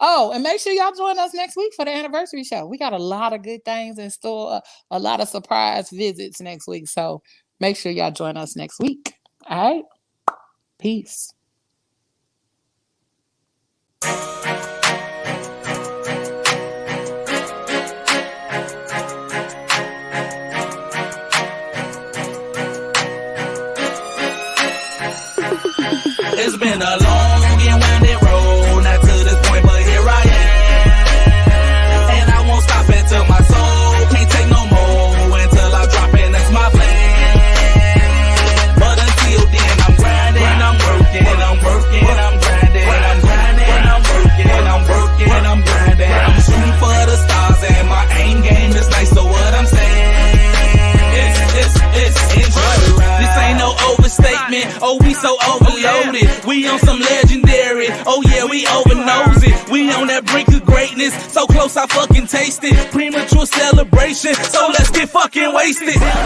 Oh, and make sure y'all join us next week for the anniversary show. We got a lot of good things in store, a lot of surprise visits next week. So make sure y'all join us next week. All right? Peace. It's been a long and winding road, not to this point, but here I am. And I won't stop until my soul can't take no more, until I drop it, that's my plan. But until then, I'm grinding, I'm working, I'm grinding, I'm grinding, I'm working, I'm working, I'm grinding. I'm shooting for the stars and my aim game is nice, so what I'm saying, it's enjoy the ride. This ain't no overstatement, oh we so overloaded. We on some legendary, oh yeah, we over nosy. We on that brink of greatness, so close I fucking taste it. Premature celebration, so let's get fucking wasted.